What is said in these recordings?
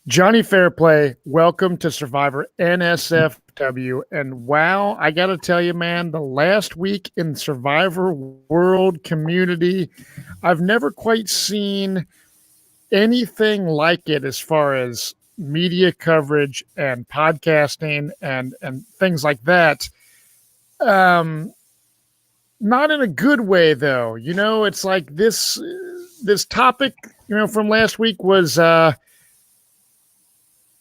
Johnny Fairplay, welcome to Survivor NSFW. And wow, I got to tell you, man, the last week in Survivor World community, I've never quite seen anything like it as far as media coverage and podcasting and things like that. Not in a good way, though. You know, it's like this topic, from last week was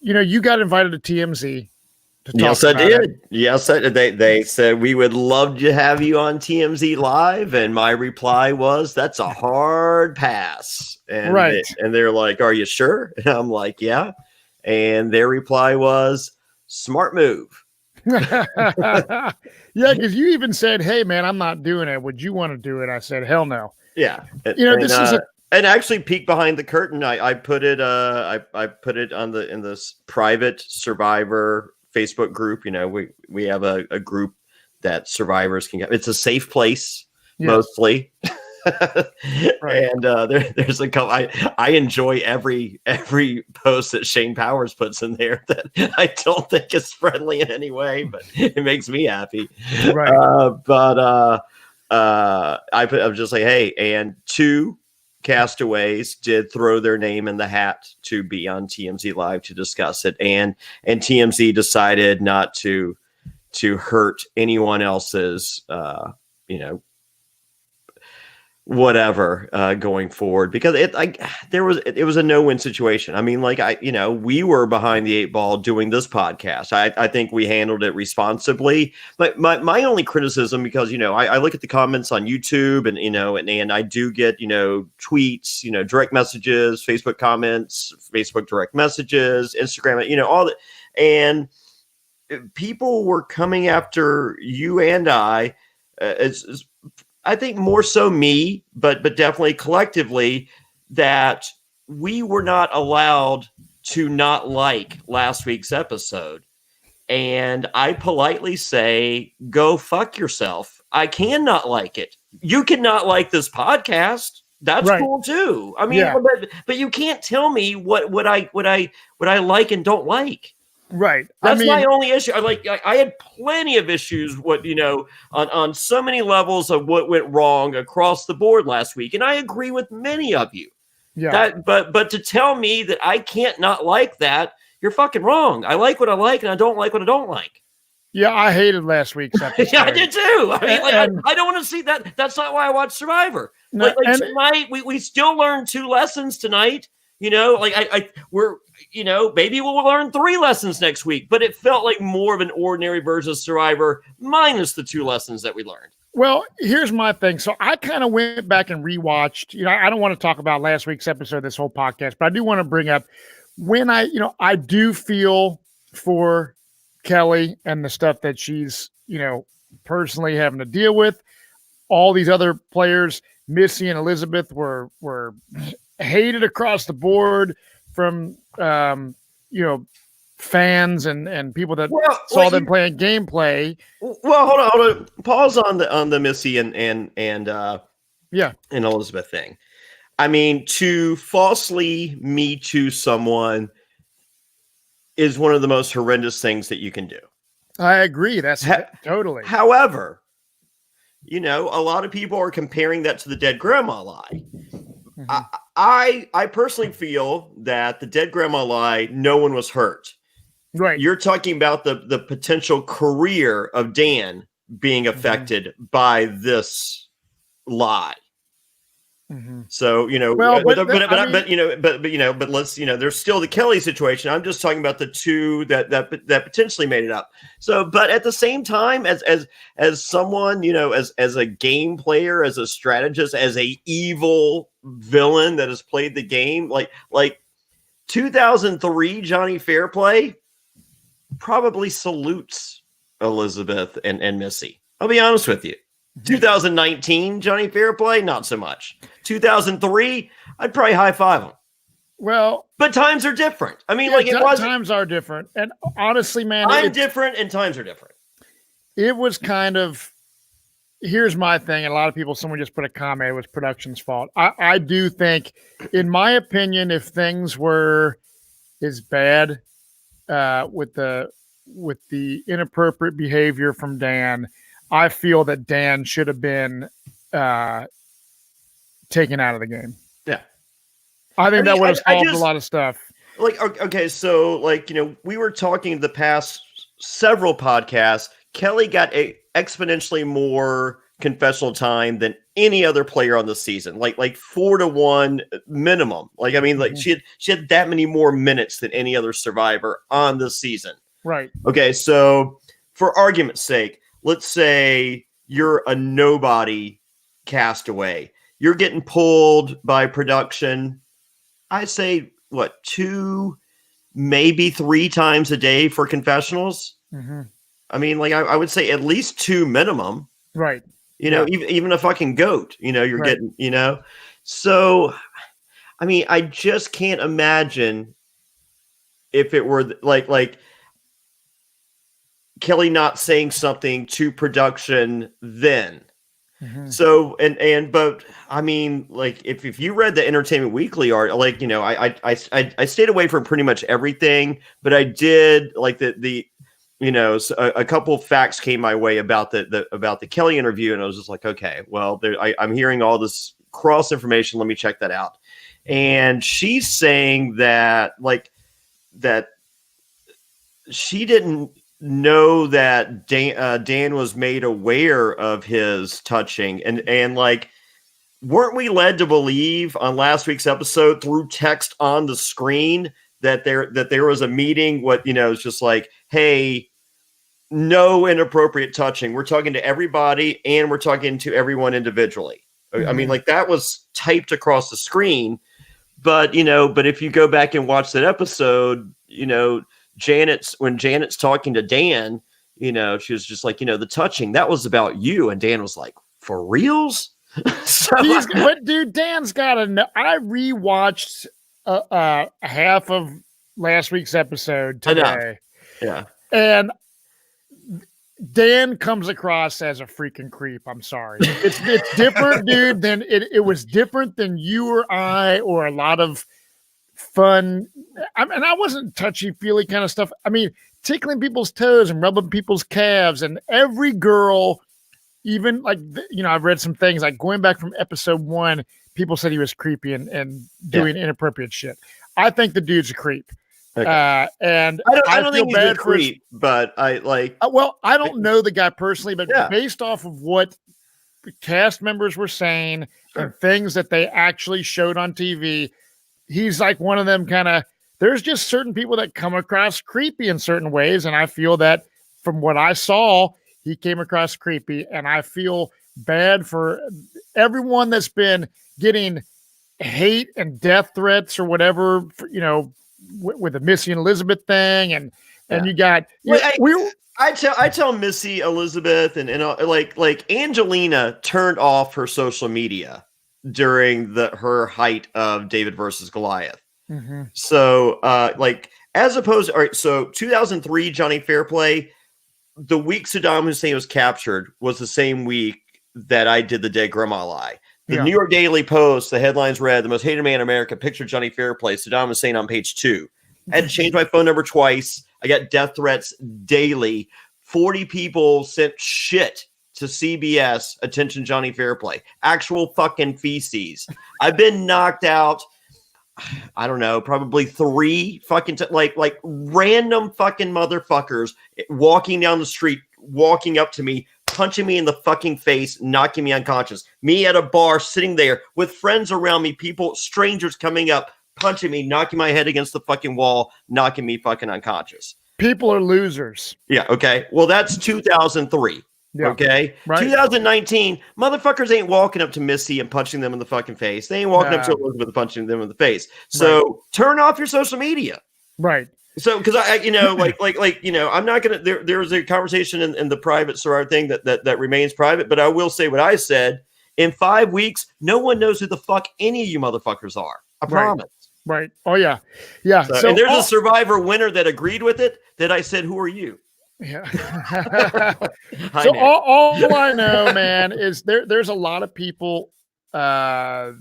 you got invited to TMZ to talk Yes, I about did. it. Yes, they said we would love to have you on TMZ Live, and my reply was, "That's a hard pass." And Right. they're like, "Are you sure?" And I'm like, "Yeah." And their reply was, "Smart move." Yeah, because you even said, "Hey, man, I'm not doing it. Would you want to do it?" I said, "Hell no." Yeah, This is a and actually peek behind the curtain. I put it I put it on in this private Survivor Facebook group. We have a group that survivors can get. It's a safe place, mostly. Right. And there's a couple. I enjoy every post that Shane Powers puts in there that I don't think is friendly in any way, but it makes me happy. Right. I was just like, hey, and two castaways did throw their name in the hat to be on TMZ Live to discuss it, and TMZ decided not to hurt anyone else's whatever going forward, because it was a no-win situation. I mean, we were behind the eight ball doing this podcast. I think we handled it responsibly, but my only criticism, because I look at the comments on YouTube, and I do get tweets, direct messages, Facebook comments, Facebook direct messages, Instagram, all that, and people were coming after you and I. I think more so me, but definitely collectively, that we were not allowed to not like last week's episode. And I politely say, go fuck yourself. I cannot like it. You cannot like this podcast. That's right. Cool too. I mean, but you can't tell me what I like and don't like. Right. That's my only issue. I had plenty of issues on so many levels of what went wrong across the board last week. And I agree with many of you. Yeah. But to tell me that I can't not like that, you're fucking wrong. I like what I like and I don't like what I don't like. Yeah, I hated last week's episode. Yeah, I did too. I mean, I don't want to see that. That's not why I watch Survivor. No, tonight, we still learned 2 lessons tonight. We're maybe we'll learn 3 lessons next week, but it felt like more of an ordinary version of Survivor minus the 2 lessons that we learned. Well, here's my thing. So I kind of went back and rewatched, I don't want to talk about last week's episode, this whole podcast, but I do want to bring up when I do feel for Kelly and the stuff that she's, personally having to deal with. All these other players, Missy and Elizabeth, were hated across the board from fans and people that saw them playing gameplay. Well, hold on. Pause on the Missy and Elizabeth thing. I mean, to falsely Me Too someone is one of the most horrendous things that you can do. I agree. That's totally. However, a lot of people are comparing that to the dead grandma lie. Mm-hmm. I personally feel that the dead grandma lie, no one was hurt. Right. You're talking about the potential career of Dan being affected by this lie. Mm-hmm. So, but let's, there's still the Kelly situation. I'm just talking about the 2 that potentially made it up. So, but at the same time, as someone, as a game player, as a strategist, as a evil villain that has played the game, like 2003 Johnny Fairplay probably salutes Elizabeth and Missy. I'll be honest with you. 2019 Johnny Fairplay, not so much. 2003, I'd probably high five him. Well, but times are different. I mean, times are different, and honestly, man, I'm different, and times are different. It was kind of. Here's my thing, and a lot of people. Someone just put a comment. It was production's fault. I do think, in my opinion, if things were is bad with the inappropriate behavior from Dan. I feel that Dan should have been taken out of the game. Yeah. I think that would have solved a just, lot of stuff. Like, okay, so like, we were talking the past several podcasts. Kelly got exponentially more confessional time than any other player on the season, like 4-1 minimum. Like, I mean, like she had that many more minutes than any other survivor on the season. Right. Okay, so for argument's sake, let's say you're a nobody castaway. You're getting pulled by production. I say what, 2, maybe 3 times a day for confessionals. Mm-hmm. I mean, like I would say at least 2 minimum. Right. Even a fucking goat, you're getting, So, I mean, I just can't imagine if it were like Kelly not saying something to production then. Mm-hmm. So, but I mean, like if you read the Entertainment Weekly art, like, I stayed away from pretty much everything, but I did like the a couple facts came my way about the Kelly interview, and I was just like, okay, well, I'm hearing all this cross information. Let me check that out. And she's saying that that she didn't know that Dan was made aware of his touching, and like, weren't we led to believe on last week's episode through text on the screen that there was a meeting? It's just like, hey, no inappropriate touching. We're talking to everybody, and we're talking to everyone individually. Mm-hmm. I mean, like, that was typed across the screen, but if you go back and watch that episode, when Janet's talking to Dan, she was just like, the touching, that was about you. And Dan was like, for reals? But dude, Dan's got to know. I rewatched half of last week's episode today. Yeah. And Dan comes across as a freaking creep. I'm sorry. It's different, dude, than it was different than you or I or a lot of fun. And I wasn't touchy-feely kind of stuff. I mean, tickling people's toes and rubbing people's calves, and every girl, even like, I've read some things like going back from episode 1, people said he was creepy and doing inappropriate shit. I think the dude's a creep. Okay. And I don't think he's a creep, but I like. I don't know the guy personally, but based off of what the cast members were saying and things that they actually showed on TV, he's like one of them kind of. There's just certain people that come across creepy in certain ways, and I feel that from what I saw, he came across creepy, and I feel bad for everyone that's been getting hate and death threats or whatever, with the Missy and Elizabeth thing, and you got I tell Missy Elizabeth and like Angelina turned off her social media during her height of David versus Goliath. Mm-hmm. So as opposed, all right, so 2003 Johnny Fairplay, the week Saddam Hussein was captured was the same week that I did the Dead Grandma Lie. The New York Daily Post, the headlines read, "The most hated man in America, picture Johnny Fairplay, Saddam Hussein on page 2. I had to change my phone number twice. I got death threats daily. 40 people sent shit to CBS, attention Johnny Fairplay. Actual fucking feces. I've been knocked out, I don't know, probably 3 fucking, like random fucking motherfuckers walking down the street, walking up to me, punching me in the fucking face, knocking me unconscious. Me at a bar, sitting there with friends around me, people, strangers coming up, punching me, knocking my head against the fucking wall, knocking me fucking unconscious. People are losers. Yeah, okay. Well, that's 2003. Yeah, okay? Right. 2019, motherfuckers ain't walking up to Missy and punching them in the fucking face. They ain't walking up to Elizabeth and punching them in the face. So turn off your social media. Right. So, because I'm not gonna. There was a conversation in the private sorority thing that remains private, but I will say what I said. In 5 weeks, no one knows who the fuck any of you motherfuckers are. I promise. Right. Oh yeah, yeah. So and there's a Survivor winner that agreed with it. That I said, "Who are you?" Yeah. So all I know, man, is there's a lot of people that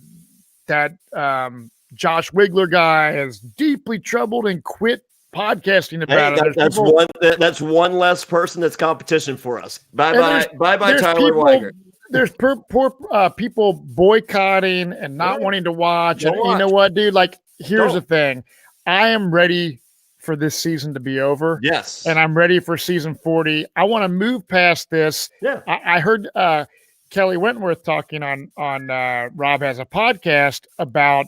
Josh Wigler guy is deeply troubled and quit podcasting about it. That's one less person that's competition for us. Bye bye Tyler Weiger. There's poor people boycotting and not wanting to watch. And you know what, dude? Like, here's the thing. I am ready for this season to be over. Yes. And I'm ready for season 40. I want to move past this. Yeah. I heard Kelly Wentworth talking on Rob Has a Podcast about,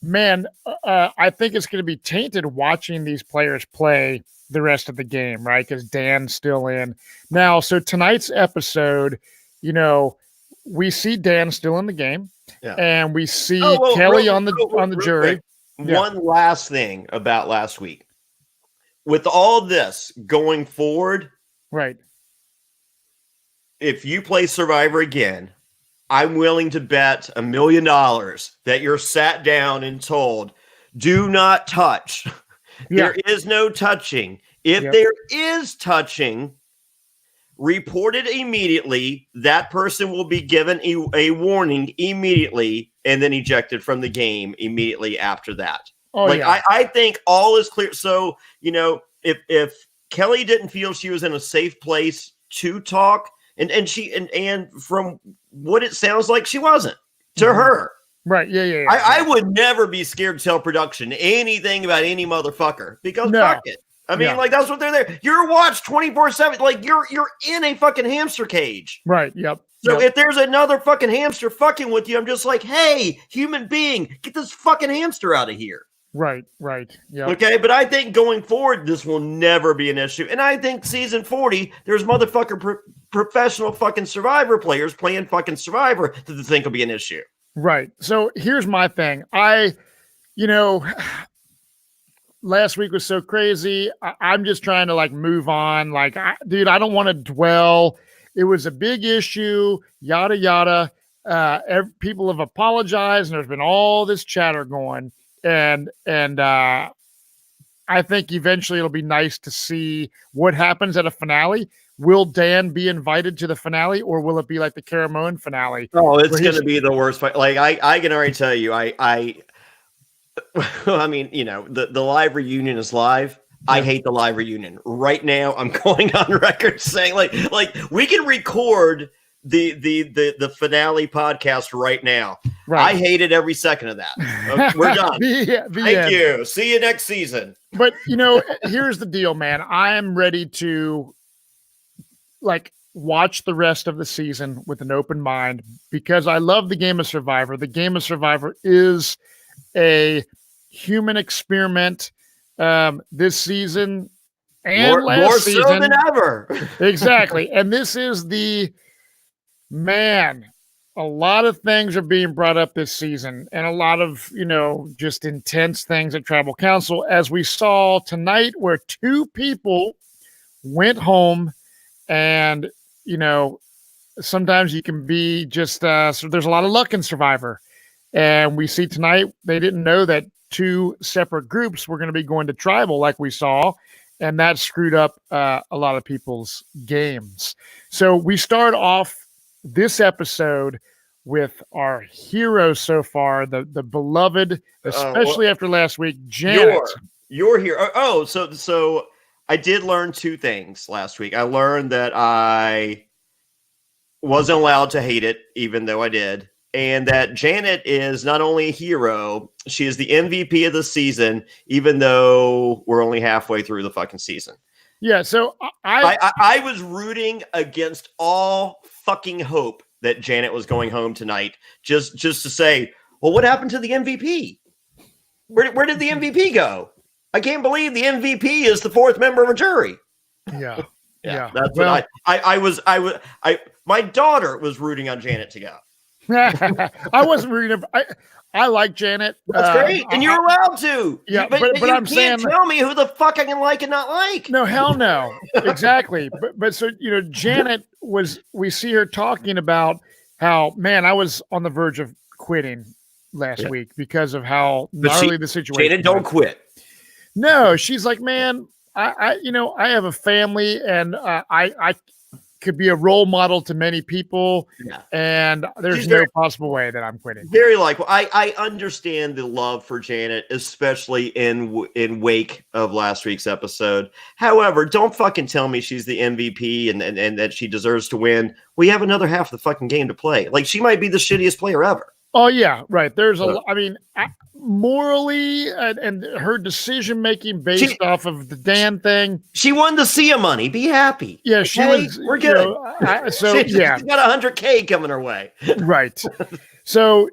man, I think it's going to be tainted watching these players play the rest of the game, right? Because Dan's still in. Now, so tonight's episode, you know, we see Dan still in the game, and we see Kelly on the jury. One last thing about last week. With all this going forward, right? If you play Survivor again, I'm willing to bet $1 million that you're sat down and told, do not touch. There is no touching. If there is touching, report it immediately. That person will be given a warning immediately and then ejected from the game immediately after that. I think all is clear. So, you know, if Kelly didn't feel she was in a safe place to talk, and from what it sounds like, she wasn't to her. Right. Yeah. I would never be scared to tell production anything about any motherfucker because fuck it. I mean, like, that's what they're there. You're watched 24/7. Like, you're in a fucking hamster cage. Right. Yep. So if there's another fucking hamster fucking with you, I'm just like, hey, human being, get this fucking hamster out of here. Right. Yeah. Okay, but I think going forward, this will never be an issue. And I think season 40, there's motherfucker professional fucking Survivor players playing fucking Survivor that they think will be an issue. Right. So here's my thing. Last week was so crazy. I'm just trying to like move on. Like, dude, I don't want to dwell. It was a big issue, yada, yada. People have apologized and there's been all this chatter going. And I think eventually it'll be nice to see what happens at a finale. Will Dan be invited to the finale, or will it be like the Caramoan finale? Oh, it's going to be the worst fight. Like, I can already tell you, I mean, you know, the live reunion is live. I hate the live reunion. Right now, I'm going on record saying like we can record the finale podcast right now. Right. I hated every second of that. We're done. Thank you. See you next season. But, you know, here's the deal, man. I am ready to like watch the rest of the season with an open mind because I love the game of Survivor. The game of Survivor is a human experiment this season and last season. More so than ever. Exactly. And this is a lot of things are being brought up this season and a lot of, you know, just intense things at Tribal Council, as we saw tonight where 2 people went home. And, you know, sometimes you can be just, so there's a lot of luck in Survivor. And we see tonight, they didn't know that 2 separate groups were going to be going to Tribal like we saw. And that screwed up a lot of people's games. So we start off this episode with our hero so far, the beloved, especially after last week, Janet. Your hero. Oh, so I did learn 2 things last week. I learned that I wasn't allowed to hate it, even though I did. And that Janet is not only a hero, she is the MVP of the season, even though we're only halfway through the fucking season. Yeah, so I was rooting against all fucking hope that Janet was going home tonight, just to say, well, what happened to the MVP? Where did the MVP go? I can't believe the MVP is the 4th member of a jury. Yeah. That's what I was. My daughter was rooting on Janet to go. I wasn't rooting. I like Janet. That's great, and you're allowed to. Yeah, but you I'm can't saying, tell me who the fuck I can like and not like. No, hell no. Exactly. But so, you know, Janet we see her talking about how, man, I was on the verge of quitting last week because of how gnarly the situation. Janet, don't quit. No, she's like, man, I have a family and I could be a role model to many people, Yeah. and there's She's no very- possible way that I'm quitting. Very likely. I understand the love for Janet, especially in wake of last week's episode. However, don't fucking tell me she's the MVP and that she deserves to win. We have another half of the fucking game to play. Like, she might be the shittiest player ever. Oh yeah, right. There's morally and her decision making based off of the Dan thing. She won the SIA money. Be happy. Yeah, she was. We're good. She's got $100K coming her way. Right. So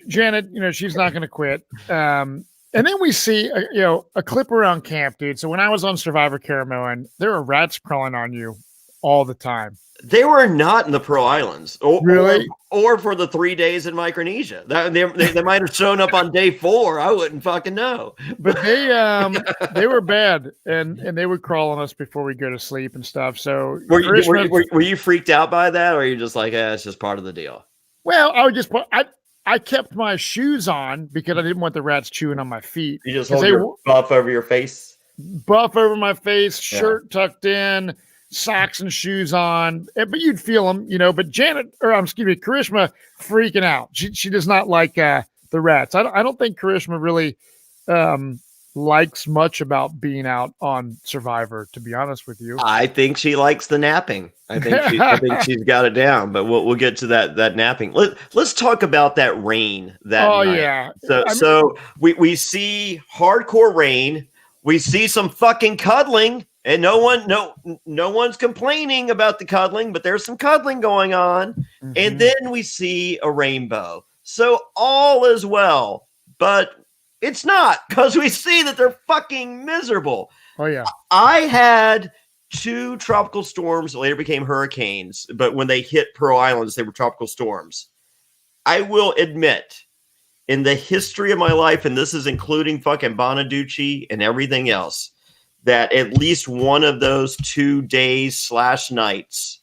Janet, she's not going to quit. And then we see a clip around camp, dude. So when I was on Survivor Caramoan, there were rats crawling on you all the time. They were not in the Pearl Islands, really, or for the 3 days in Micronesia. They might have shown up on day 4. I wouldn't fucking know. But they were bad, and they would crawl on us before we go to sleep and stuff. So were you freaked out by that, or are you just like, it's just part of the deal? Well, I kept my shoes on because I didn't want the rats chewing on my feet. You just hold your buff over your face, shirt tucked in. Socks and shoes on, but you'd feel them, but Karishma freaking out. She does not like the rats. I don't think Karishma really likes much about being out on Survivor, to be honest with you. I think she likes the napping. I think she's got it down, but we'll get to that napping. Let's talk about that rain that night. Yeah. So we see hardcore rain. We see some fucking cuddling. And no one's complaining about the cuddling, but there's some cuddling going on. Mm-hmm. And then we see a rainbow. So all is well, but it's not, because we see that they're fucking miserable. Oh, yeah. I had 2 tropical storms that later became hurricanes, but when they hit Pearl Islands, they were tropical storms. I will admit, in the history of my life, and this is including fucking Bonaducci and everything else, that at least one of those 2 days / nights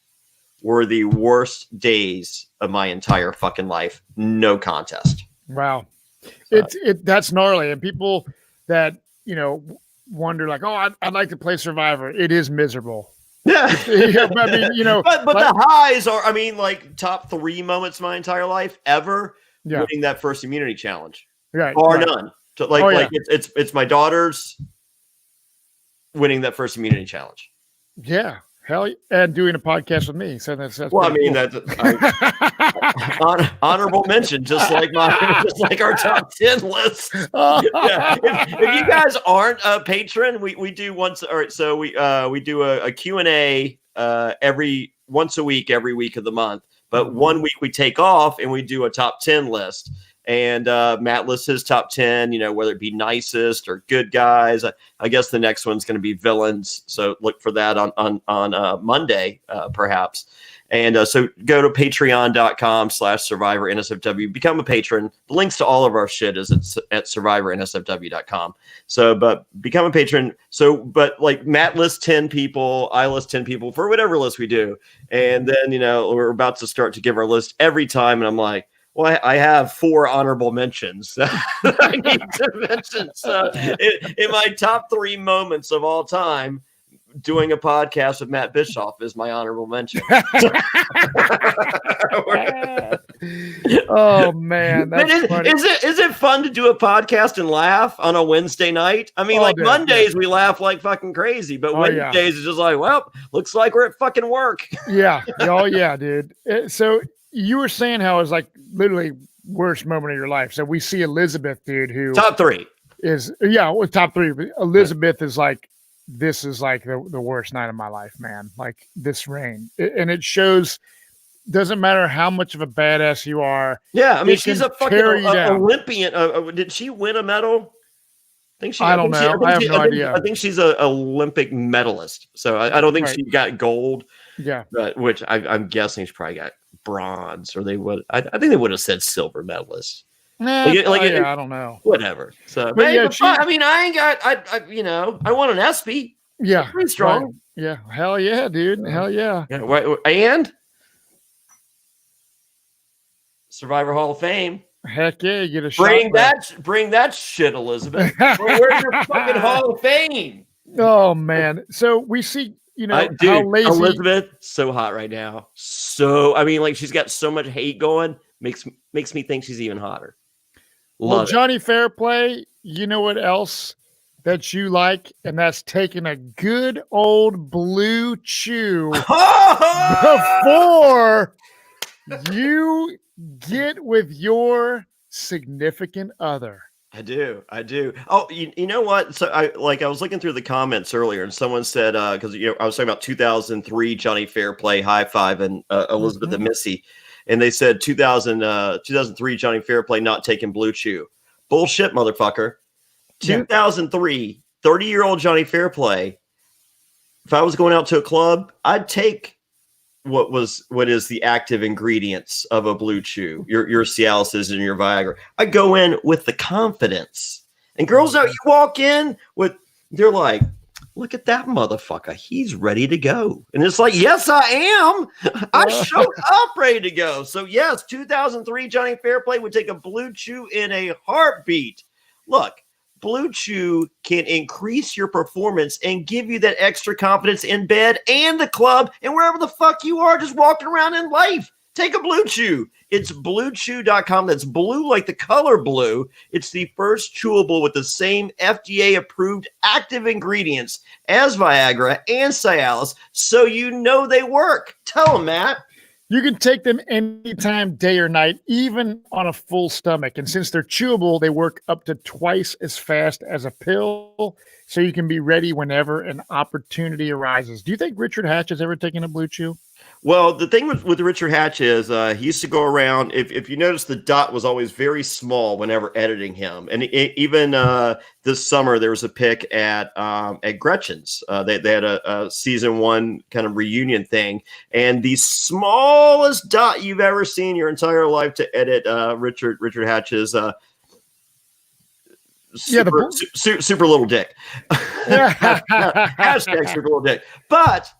were the worst days of my entire fucking life. No contest. Wow. That's gnarly. And people that, wonder like, oh, I'd like to play Survivor. It is miserable. Yeah. But the highs are, like top 3 moments my entire life ever winning that first immunity challenge. Right. Or none. So it's my daughter's winning that first immunity challenge. Yeah. Hell, and doing a podcast with me. So that's well, cool. Honorable mention, just like our top 10 list. Yeah. If you guys aren't a patron, we do once. All right, so we do a Q&A once a week, every week of the month. But 1 week we take off and we do a top 10 list. And Matt lists his top 10, whether it be nicest or good guys. I guess the next one's going to be villains. So look for that on Monday, perhaps. And so go to patreon.com/Survivor NSFW. Become a patron. The links to all of our shit is at survivornsfw.com. So, but become a patron. So, but like Matt lists 10 people, I list 10 people for whatever list we do. And then, we're about to start to give our list every time. And I'm like, well, I have 4 honorable mentions that I need to mention. So in my top 3 moments of all time, doing a podcast with Matt Bischoff is my honorable mention. Oh man, that's funny. Is it fun to do a podcast and laugh on a Wednesday night? Mondays we laugh like fucking crazy, but Wednesdays is just like, well, looks like we're at fucking work. Yeah. Oh yeah, dude. So you were saying how it was like literally worst moment of your life. So we see Elizabeth, dude, who top 3 is top 3. But Elizabeth is like, this is like the worst night of my life, man. Like this rain, and it shows. Doesn't matter how much of a badass you are. Yeah, she's a fucking Olympian. Did she win a medal? I don't know. I have no idea. I think she's an Olympic medalist. So I don't think she got gold. Yeah, which I'm guessing she probably got bronze, or they would. I think they would have said silver medalist. I don't know. Whatever. So, I ain't got. I want an ESPY. Yeah, pretty strong. Right. Yeah, hell yeah, dude. Hell yeah. And Survivor Hall of Fame. Heck yeah, you get a shot. Bring that shit, Elizabeth. Where's your fucking Hall of Fame? Oh man. So we see how Dude, lazy. Elizabeth, so hot right now. So, I mean, like, she's got so much hate going, makes me think she's even hotter. Well, Love it. Johnny Fairplay, you know what else that you like, and that's taking a good old blue chew before you get with your significant other. I do. Oh, you know what? So I was looking through the comments earlier, and someone said because I was talking about 2003 Johnny Fairplay high five and Elizabeth and Missy, and they said 2003 Johnny Fairplay not taking Blue Chew. Bullshit, motherfucker. 2003 30-year-old Johnny Fairplay. If I was going out to a club, I'd take what is the active ingredients of a Blue Chew, your Cialis and your Viagra. I go in with the confidence, and girls know you walk in with, they're like, look at that motherfucker, he's ready to go, and it's like, yes, I am. I showed up ready to go. So yes, 2003 Johnny Fairplay would take a Blue Chew in a heartbeat. Look, Blue Chew can increase your performance and give you that extra confidence in bed and the club and wherever the fuck you are just walking around in life. Take a Blue Chew. It's bluechew.com. That's blue like the color blue. It's the first chewable with the same FDA-approved active ingredients as Viagra and Cialis, so you know they work. Tell them, Matt. You can take them anytime, day or night, even on a full stomach. And since they're chewable, they work up to twice as fast as a pill, so you can be ready whenever an opportunity arises. Do you think Richard Hatch has ever taken a Blue Chew? Well, the thing with Richard Hatch is he used to go around. If you notice, the dot was always very small whenever editing him. And even this summer, there was a pic at Gretchen's. They had a season 1 kind of reunion thing, and the smallest dot you've ever seen your entire life to edit Richard Hatch's. Super little dick. Hashtag super little dick. But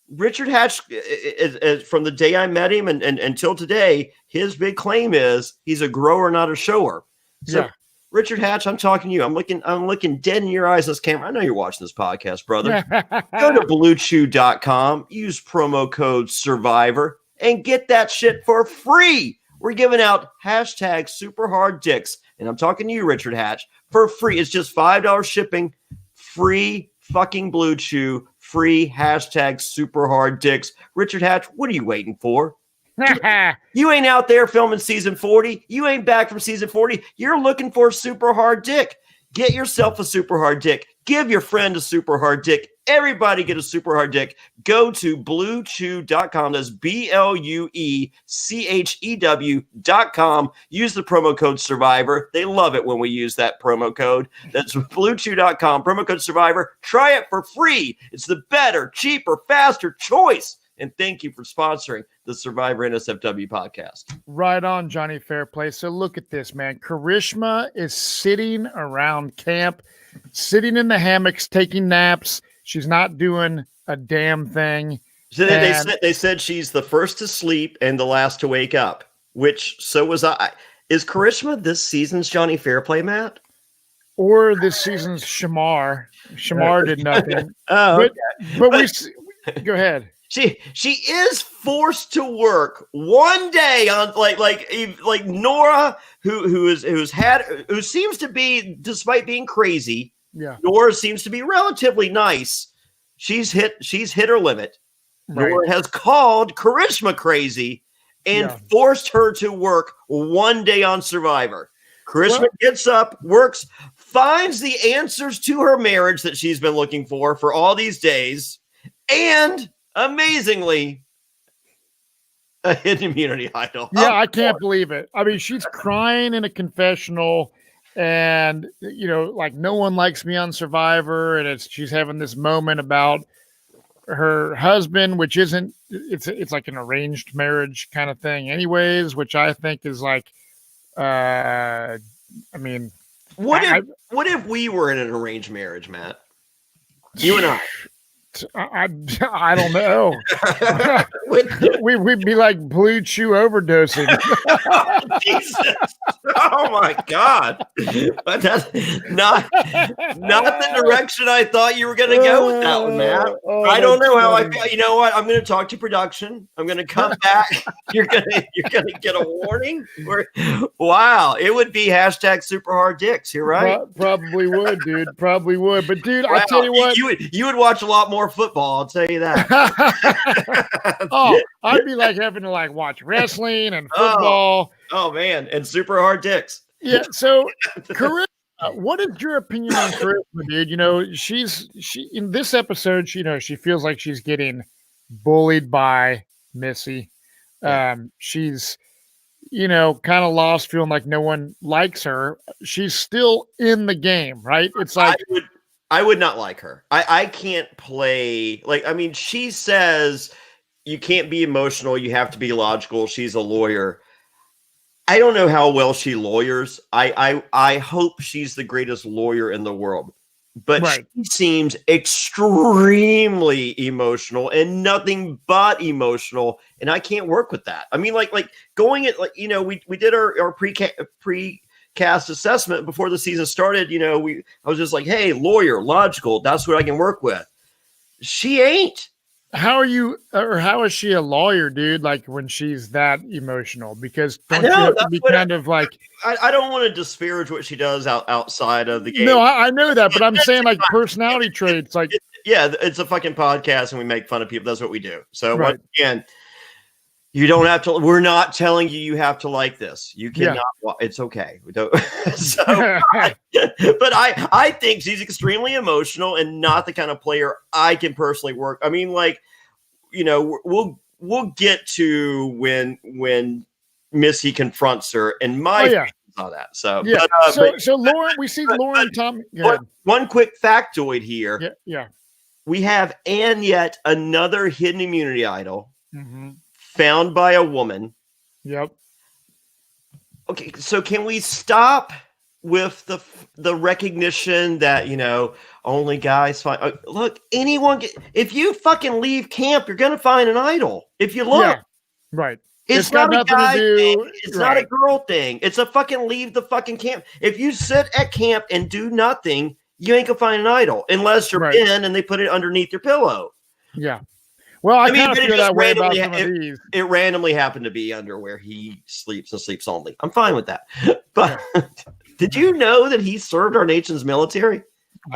Richard Hatch, is from the day I met him and until today, his big claim is he's a grower, not a shower. So, Richard Hatch, I'm talking to you. I'm looking dead in your eyes in this camera. I know you're watching this podcast, brother. Go to bluechew.com, use promo code Survivor, and get that shit for free. We're giving out hashtag super hard dicks. And I'm talking to you, Richard Hatch, for free. It's just $5 shipping, free fucking Blue Chew, free hashtag super hard dicks. Richard Hatch, what are you waiting for? You ain't out there filming season 40. You ain't back from season 40. You're looking for a super hard dick. Get yourself a super hard dick. Give your friend a super hard dick. Everybody get a super hard dick. Go to bluechew.com. That's BLUECHEW.com. Use the promo code Survivor. They love it when we use that promo code. That's bluechew.com. Promo code Survivor. Try it for free. It's the better, cheaper, faster choice. And thank you for sponsoring the Survivor NSFW podcast. Right on, Johnny Fairplay. So look at this, man. Karishma is sitting around camp, sitting in the hammocks, taking naps. She's not doing a damn thing. So they said she's the first to sleep and the last to wake up, which so was I. Is Karishma this season's Johnny Fairplay, Matt? Or this season's Shamar? Shamar did nothing. Okay. But go ahead. She is forced to work one day on like Nora, who seems to be, despite being crazy. Yeah, Nora seems to be relatively nice. She's hit her limit. Right. Nora has called Karishma crazy and forced her to work one day on Survivor. Karishma gets up, works, finds the answers to her marriage that she's been looking for all these days, and amazingly, a hidden immunity idol. Yeah, I can't believe it. I mean, she's crying in a confessional, and like, no one likes me on Survivor, and she's having this moment about her husband, which isn't. It's like an arranged marriage kind of thing, anyways, which I think is like, I mean, what if we were in an arranged marriage, Matt? You and I. I don't know. We'd be like Blue Chew overdosing. Oh, Jesus. Oh my God. But that's not the direction I thought you were going to go with that one, Matt. I don't know how I feel. You know what? I'm going to talk to production. I'm going to come back. You're going to get a warning. Wow. It would be hashtag super hard dicks. You're right. Probably would, dude. Probably would. But dude, I tell you what, you would watch a lot more football. I'll tell you that. Oh, I'd be like having to like watch wrestling and football. Oh man, and super hard dicks. Yeah. So, Charisma, what is your opinion on Charisma, dude? You know, she in this episode, she feels like she's getting bullied by Missy. She's kind of lost, feeling like no one likes her. She's still in the game, right? It's like I would not like her. I can't play she says you can't be emotional, you have to be logical. She's a lawyer. I don't know how well she lawyers. I hope she's the greatest lawyer in the world. But she seems extremely emotional and nothing but emotional. And I can't work with that. I mean, like going at we did our precast assessment before the season started. I was just like, hey, lawyer, logical. That's what I can work with. She ain't. How is she a lawyer, dude? Like when she's that emotional? Because I know, to be kind of like I don't want to disparage what she does outside of the game. No, I know that, but I'm saying like personality traits. Like it's a fucking podcast and we make fun of people. That's what we do. So once again, you don't have to. We're not telling you have to like this. You cannot. Yeah. It's okay. We don't. But I think she's extremely emotional and not the kind of player I can personally work. I mean, we'll get to when Missy confronts her and my on that. So yeah. So Lauren, we see Lauren Tommy. One quick factoid here. Yeah. We have yet another hidden immunity idol. Mm-hmm. Found by a woman. Yep. Okay, so can we stop with the recognition that only guys find? Look, if you fucking leave camp, you're gonna find an idol. If you look, right. It's not a guy thing. It's not a girl thing. It's a fucking leave the fucking camp. If you sit at camp and do nothing, you ain't gonna find an idol unless you're in and they put it underneath your pillow. Yeah. Well, I kind of feel that way about some of these. It randomly happened to be under where he sleeps and sleeps only. I'm fine with that. But did you know that he served our nation's military?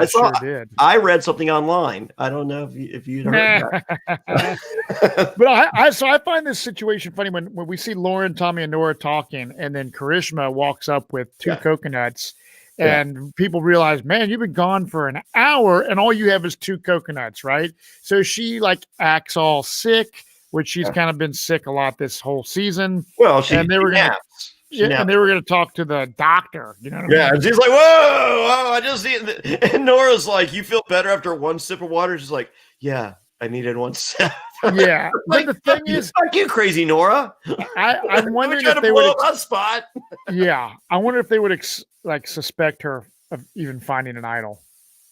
Sure did. I read something online. I don't know if you'd heard that. But I find this situation funny when we see Lauren, Tommy, and Nora talking, and then Karishma walks up with two coconuts. And people realize, man, you've been gone for an hour and all you have is two coconuts, right? So she acts all sick, which she's kind of been sick a lot this whole season. Well, and they were going to talk to the doctor. You know what I mean? And she's like, whoa, I just need it. And Nora's like, you feel better after one sip of water? She's like, yeah, I needed one sip. Yeah. But the thing is, fuck you, crazy Nora. I'm wondering if they would spot. Yeah. I wonder if they would suspect her of even finding an idol.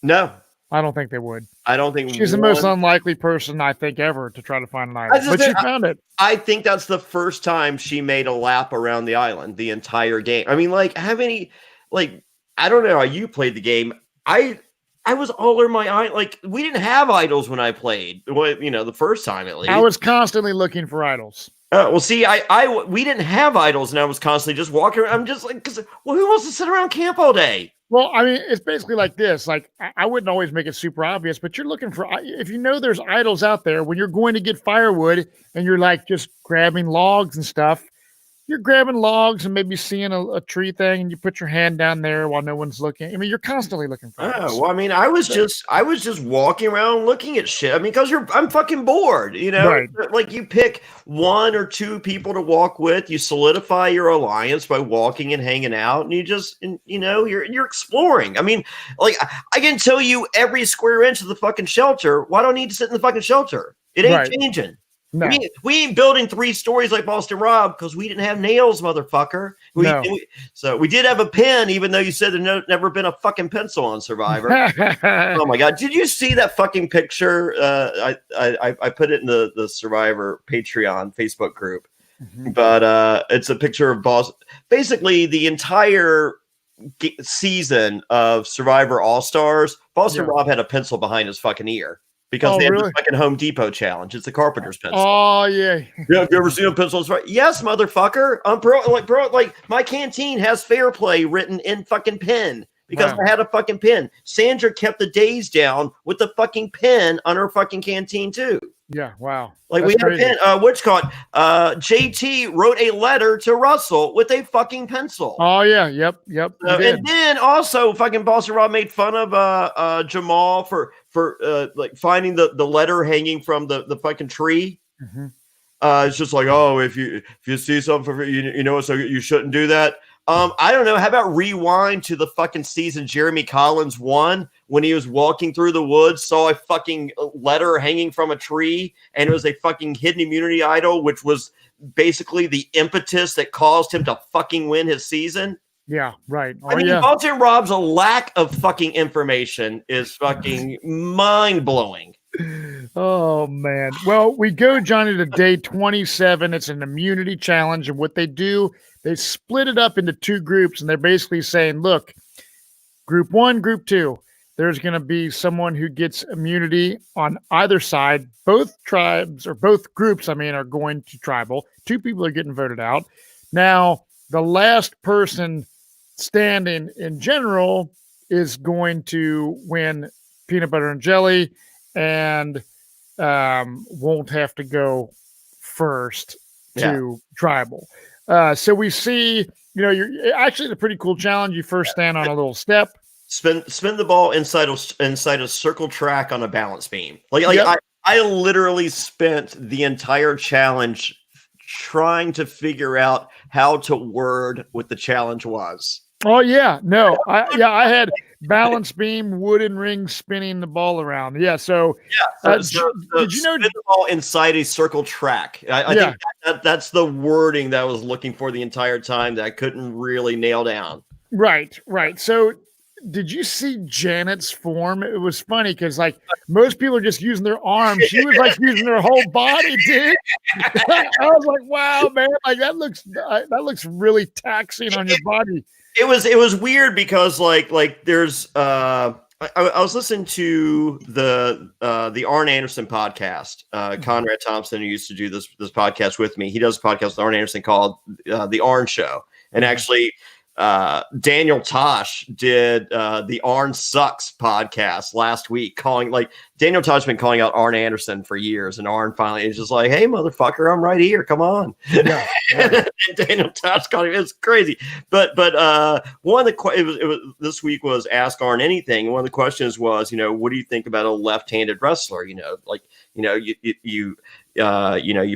No. I don't think they would. I don't think she's the most unlikely person I think ever to try to find an island. But she found it. I think that's the first time she made a lap around the island the entire game. I mean, how many, I don't know how you played the game. I was all over my eye. We didn't have idols when I played. The first time at least. I was constantly looking for idols. Well, see, we didn't have idols, and I was constantly just walking around. I'm just who wants to sit around camp all day? Well, I mean, it's basically like this. I wouldn't always make it super obvious, but you're looking for, if there's idols out there, when you're going to get firewood and you're just grabbing logs and stuff, you're grabbing logs and maybe seeing a tree thing and you put your hand down there while no one's looking. I mean, you're constantly looking for idols. Oh, well, I mean, I was just walking around looking at shit. I mean, because I'm fucking bored, Right. You pick one or two people to walk with, you solidify your alliance by walking and hanging out, and you're exploring. I mean, I can tell you every square inch of the fucking shelter. Why do I need to sit in the fucking shelter? It ain't changing. No, We ain't building 3 stories like Boston Rob because we didn't have nails, motherfucker. No. So we did have a pen, even though you said there's never been a fucking pencil on Survivor. Oh my god! Did you see that fucking picture? I put it in the Survivor Patreon Facebook group, but it's a picture of basically the entire season of Survivor All Stars. Boston Rob had a pencil behind his fucking ear because they had the fucking Home Depot challenge. It's a carpenter's pencil. Oh yeah. Yeah, have you ever seen a pencil? Yes, motherfucker. Bro, my canteen has fair play written in fucking pen. Because I had a fucking pen. Sandra kept the days down with the fucking pen on her fucking canteen too. Yeah, wow. Like we had a pen. What's called? JT wrote a letter to Russell with a fucking pencil. Oh yeah, yep. And then also fucking Boston Rob made fun of Jamal for like finding the letter hanging from the fucking tree. It's just like, oh, if you see something, you know, so you shouldn't do that. I don't know. How about rewind to the fucking season Jeremy Collins won when he was walking through the woods, saw a fucking letter hanging from a tree, and it was a fucking hidden immunity idol, which was basically the impetus that caused him to fucking win his season. Yeah, right. I mean, Boston Rob's a lack of fucking information is fucking mind-blowing. Oh man. Well, we go, Johnny, to day 27. It's an immunity challenge, and what they do, they split it up into 2 groups, and they're basically saying, look, group 1, group 2, there's going to be someone who gets immunity on either side. Both tribes, or both groups, are going to tribal. 2 people are getting voted out. Now, the last person standing in general is going to win peanut butter and jelly, and won't have to go first to tribal. So we see, you're actually a pretty cool challenge. You first stand on a little step, spin the ball inside a circle track on a balance beam. I literally spent the entire challenge trying to figure out how to word what the challenge was. Oh yeah, no, I had balance beam, wooden ring, spinning the ball around. Yeah, so did you know the ball inside a circle track? I think that's the wording that I was looking for the entire time that I couldn't really nail down. Right. So, did you see Janet's form? It was funny because most people are just using their arms. She was using her whole body, dude. I was like, wow, man, that looks really taxing on your body. It was weird because there's I was listening to the Arn Anderson podcast. Conrad Thompson, who used to do this podcast with me, he does a podcast with Arn Anderson called The Arn Show, and actually Daniel Tosh did the Arn Sucks podcast last week, Daniel Tosh has been calling out Arn Anderson for years, and Arn finally is just like, hey, motherfucker, I'm right here. Come on. Yeah. And Daniel Tosh calling him. It's crazy. But one of the it was this week was Ask Arn Anything. One of the questions was, what do you think about a left-handed wrestler? You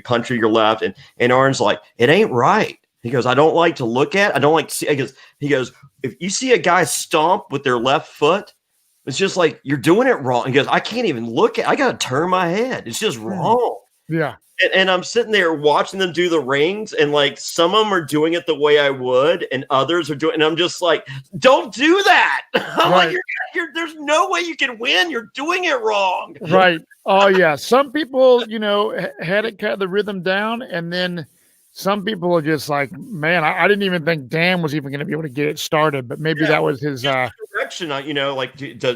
punch with your left, and Arn's like, it ain't right. He goes, I don't like to look at. I don't like to see. He goes, if you see a guy stomp with their left foot, it's just like you're doing it wrong. He goes, I can't even look at. I got to turn my head. It's just wrong. Yeah. And I'm sitting there watching them do the rings, and some of them are doing it the way I would, and others are doing. And I'm just like, don't do that. I'm like, there's no way you can win. You're doing it wrong. Right. Oh yeah. Some people, had it kind of the rhythm down, and then some people are just like, man, I didn't even think Dan was even going to be able to get it started, but maybe that was his direction.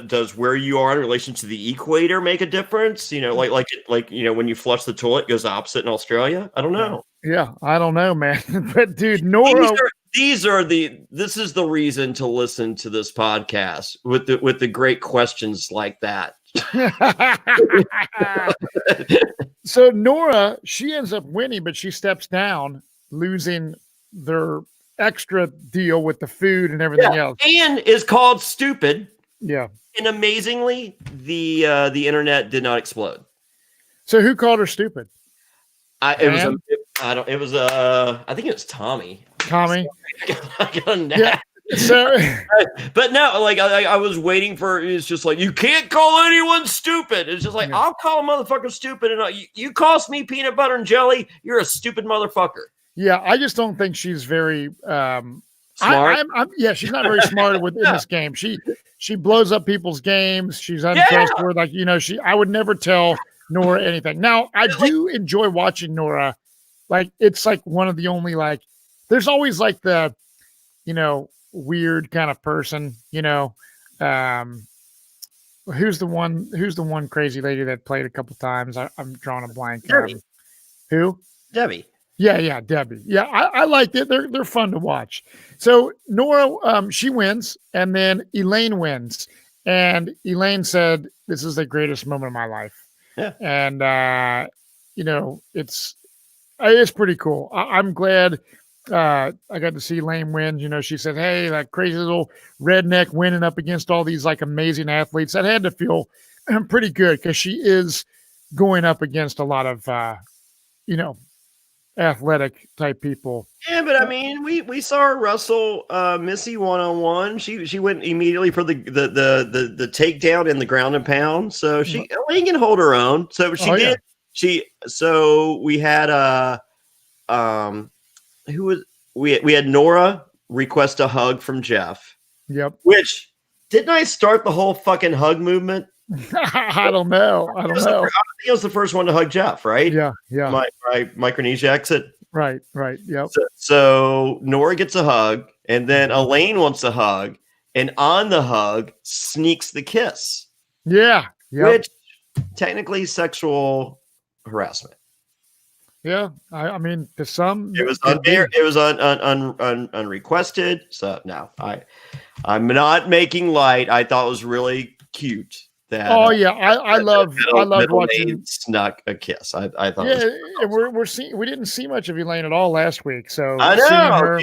Does where you are in relation to the equator make a difference? When you flush the toilet, it goes opposite in Australia. I don't know. Yeah, I don't know, man. But dude, Nora, this is the reason to listen to this podcast with the great questions like that. So Nora, she ends up winning, but she steps down, losing their extra deal with the food and everything else. And is called stupid. Yeah. And amazingly, the internet did not explode. So who called her stupid? I think it was Tommy. Tommy? I got a nap. So, But no, like I was waiting for. It's just like you can't call anyone stupid. It's just like yeah. I'll call a motherfucker stupid, and you cost me peanut butter and jelly. You're a stupid motherfucker. Yeah, I just don't think she's very Smart. I'm yeah, she's not very smart within Yeah. this game. She blows up people's games. She's Yeah. untrustworthy. Like, I would never tell Nora anything. Now, I do enjoy watching Nora. Like, it's like one of the only, like, there's always like the, weird kind of person, um who's the one crazy lady that played a couple times? I'm drawing a blank. Debbie. Who? Debbie. Yeah, Debbie. Yeah, I liked it. They're fun to watch. So Nora, she wins, and then Elaine wins, and Elaine said, "This is the greatest moment of my life." Yeah, and it's pretty cool. I'm glad I got to see Elaine win. She said, "Hey, that crazy little redneck winning up against all these like amazing athletes." That had to feel pretty good because she is going up against a lot of athletic type people. Yeah, but I mean, we saw her wrestle Missy 1-on-1. She went immediately for the takedown in the ground and pound. So Elaine can hold her own. So she did. Yeah. So we had who was we had Nora request a hug from Jeff. Yep. Which didn't I start the whole fucking hug movement? I don't know. I think I was the first one to hug Jeff, right? Yeah. My Micronesia exit. Right. Yep. So Nora gets a hug, and then Elaine wants a hug, and on the hug sneaks the kiss. Yeah. Yep. Which technically sexual harassment. Yeah. I mean, to some it was unrequested. So no, I'm not making light. I thought it was really cute. I love watching snuck a kiss. I thought. Yeah, and we didn't see much of Elaine at all last week, so I know.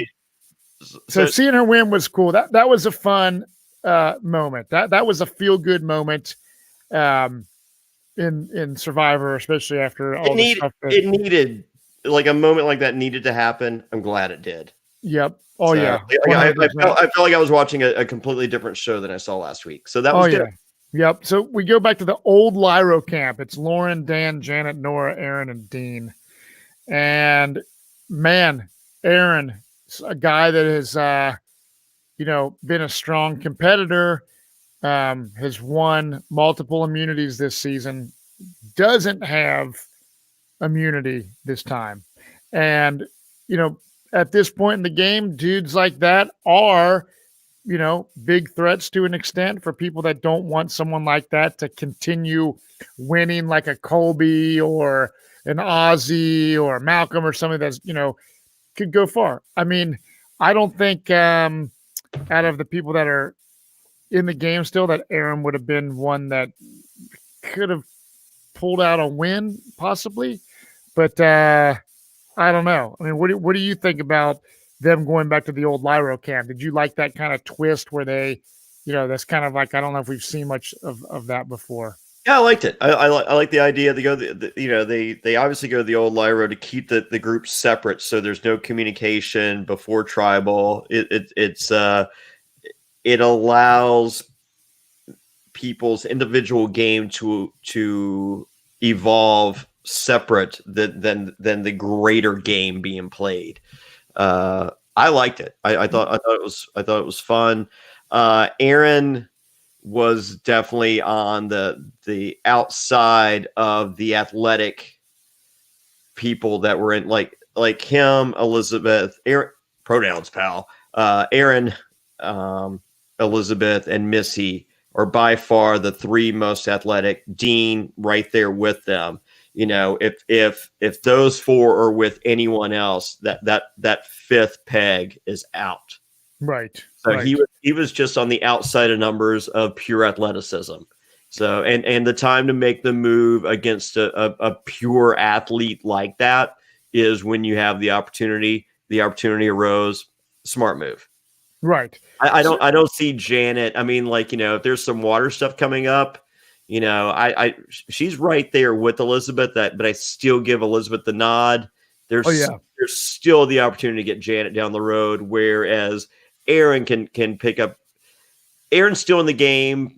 Seeing her win was cool. That was a fun moment. That was a feel good moment in Survivor, especially after all the stuff. It needed like a moment like that needed to happen. I'm glad it did. Yep. Oh, yeah. I felt like I was watching a completely different show than I saw last week. So that was good. Yeah. Yep. So we go back to the old Lyro camp. It's Lauren, Dan, Janet, Nora, Aaron, and Dean. And man, Aaron, a guy that has, been a strong competitor, has won multiple immunities this season, doesn't have immunity this time. And, at this point in the game, dudes like that are, big threats to an extent for people that don't want someone like that to continue winning, like a Colby or an Ozzy or Malcolm or something that's, could go far. I mean, I don't think out of the people that are in the game still that Aaron would have been one that could have pulled out a win possibly, but I don't know. I mean, what do you think about them going back to the old Lyro camp? Did you like that kind of twist where they, that's kind of like, I don't know if we've seen much of that before. Yeah, I liked it. I like the idea. They go, they obviously go to the old Lyro to keep the group separate, so there's no communication before tribal. It allows people's individual game to evolve separate than the greater game being played. I liked it. I thought it was fun. Aaron was definitely on the outside of the athletic people that were in like him, Elizabeth, Aaron, pronouns, pal. Aaron, Elizabeth, and Missy are by far the three most athletic. Dean right there with them. If those four are with anyone else, that fifth peg is out. Right. So right. he was just on the outside of numbers of pure athleticism. So and the time to make the move against a pure athlete like that is when you have the opportunity. The opportunity arose. Smart move. Right. I don't see Janet. I mean, if there's some water stuff coming up. She's right there with Elizabeth, but I still give Elizabeth the nod. There's still the opportunity to get Janet down the road, whereas Aaron can pick up. Aaron's still in the game,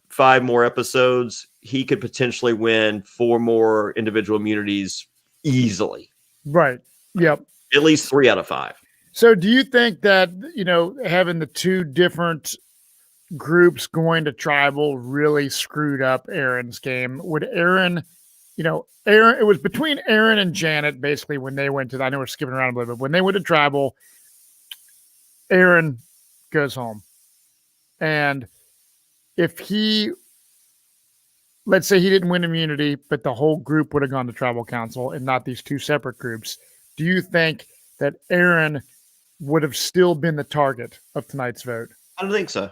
5 more episodes. He could potentially win 4 more individual immunities easily. Right. Yep. At least 3 out of 5. So do you think that, having the 2 different groups going to tribal really screwed up Aaron's game? Would Aaron, it was between Aaron and Janet basically when they went to, I know we're skipping around a little bit, when they went to tribal, Aaron goes home. And if let's say he didn't win immunity, but the whole group would have gone to tribal council and not these 2 separate groups, do you think that Aaron would have still been the target of tonight's vote? I don't think so.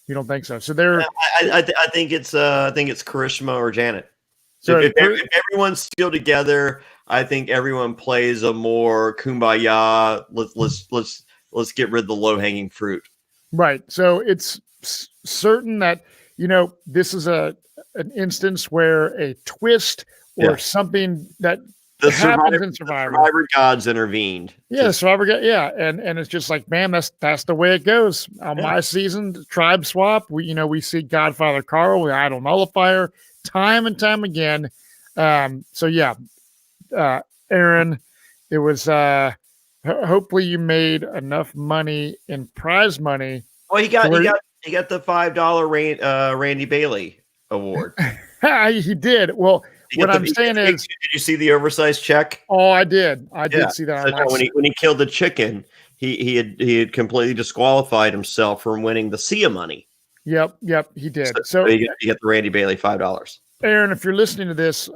You don't think so? So they're. I think it's Karishma or Janet. So if everyone's still together, I think everyone plays a more kumbaya. Let's get rid of the low hanging fruit. Right. So it's certain that this is an instance where a twist or something that the happens in Survivor. Survivor gods intervened. Yeah, Survivor God. Yeah, and it's just like, man, that's the way it goes. On my season, tribe swap. We see Godfather Carl, the Idol Nullifier, time and time again. So yeah, Aaron, it was. Hopefully, you made enough money in prize money. Well, he got the $5 Randy Bailey award. He did. Well. What I'm saying is, did you see the oversized check? Oh, I did. I did see that. So when he killed the chicken, he had completely disqualified himself from winning the SIA money. Yep, he did. So you get the Randy Bailey $5. Aaron, if you're listening to this,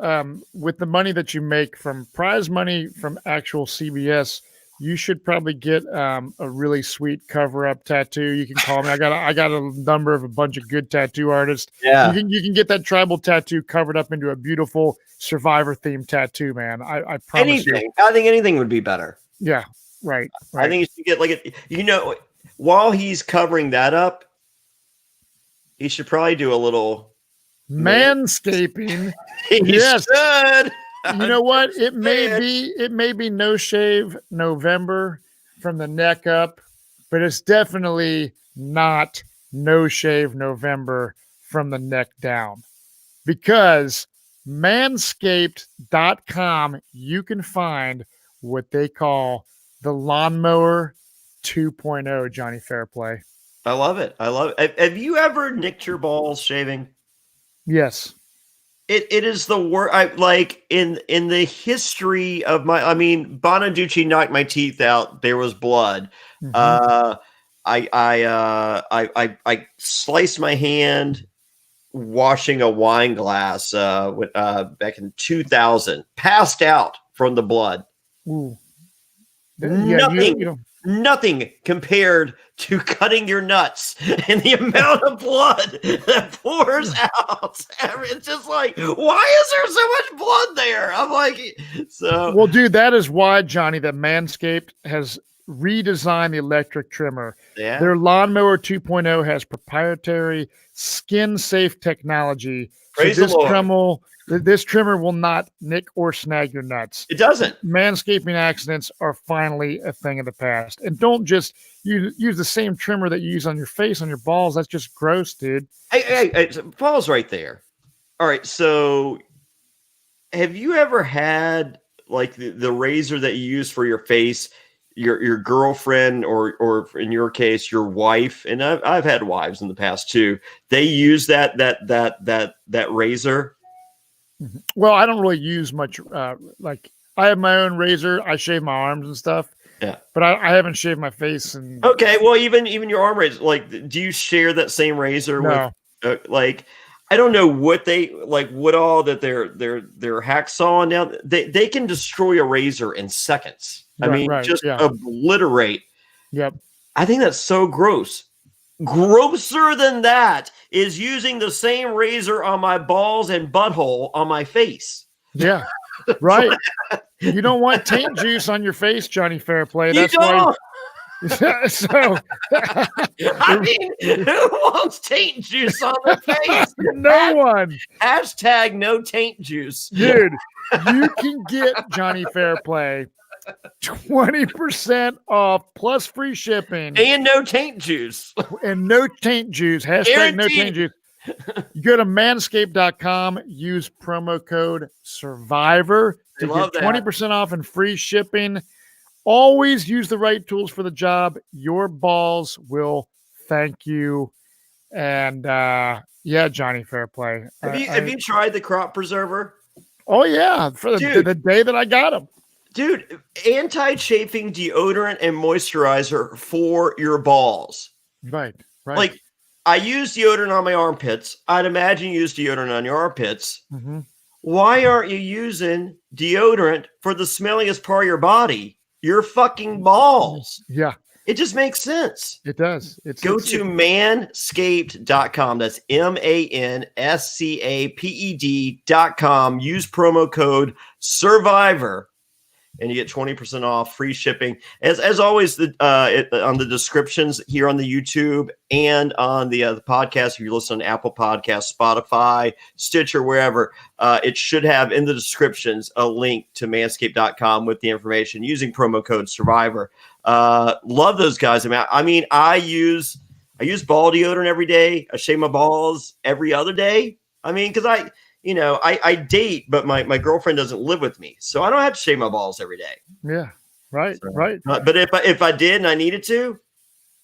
with the money that you make from prize money from actual CBS, you should probably get a really sweet cover-up tattoo. You can call me. I got a number of a bunch of good tattoo artists. Yeah, you can get that tribal tattoo covered up into a beautiful Survivor-themed tattoo, man. I promise you. I think anything would be better. Yeah, right. I think you should get while he's covering that up, he should probably do a little manscaping. Yes. Should. You know what? It may be no shave November from the neck up, but it's definitely not no shave November from the neck down. Because manscaped.com, you can find what they call the lawnmower 2.0, Johnny Fairplay. I love it. Have you ever nicked your balls shaving? Yes. It is the worst. In the history of Bonaducci knocked my teeth out. There was blood. Mm-hmm. I sliced my hand washing a wine glass back in 2000. Passed out from the blood. Ooh. Nothing compared to cutting your nuts and the amount of blood that pours out. It's just like, why is there so much blood there? I'm like, so. Well, dude, that is why, Johnny, that Manscaped has redesigned the electric trimmer. Yeah. Their lawnmower 2.0 has proprietary skin-safe technology. Praise the Lord. This trimmer will not nick or snag your nuts. It doesn't. Manscaping accidents are finally a thing of the past. And don't just use the same trimmer that you use on your face, on your balls. That's just gross, dude. Hey, balls right there. All right, so have you ever had like the razor that you use for your face, your girlfriend or in your case, your wife, and I've had wives in the past too. They use that razor. Well, I don't really use much. Like I have my own razor. I shave my arms and stuff. Yeah, but I haven't shaved my face. And okay, well, even your arm razor. Like, do you share that same razor with? Like, I don't know what what all that they're hacksawing now. They can destroy a razor in seconds. Obliterate. Yep. I think that's so gross. Grosser than that is using the same razor on my balls and butthole on my face. Yeah, right. You don't want taint juice on your face, Johnny Fairplay. That's why. So, I mean, who wants taint juice on the face? No one. Hashtag no taint juice. Dude, you can get Johnny Fairplay 20% off plus free shipping And no taint juice. and no taint juice. Hashtag no taint juice. You go to manscaped.com, use promo code SURVIVOR to get 20% off and free shipping. Always use the right tools for the job. Your balls will thank you. And yeah, Johnny Fairplay. Have you tried the crop preserver? Oh yeah, for the day that I got them. Dude, anti-chafing deodorant and moisturizer for your balls. Right. Like, I use deodorant on my armpits. I'd imagine you use deodorant on your armpits. Mm-hmm. Why aren't you using deodorant for the smelliest part of your body? Your fucking balls. Yeah. It just makes sense. It does. Go to manscaped.com. That's manscaped.com. Use promo code SURVIVOR. And you get 20% off, free shipping. As always, on the descriptions here on the YouTube and on the podcast, if you listen on Apple Podcasts, Spotify, Stitcher, wherever, it should have in the descriptions a link to manscaped.com with the information using promo code SURVIVOR. Love those guys. I use ball deodorant every day. I shave my balls every other day. Because I date, but my girlfriend doesn't live with me, so I don't have to shave my balls every day. Yeah, right, so, right. But if I did and I needed to,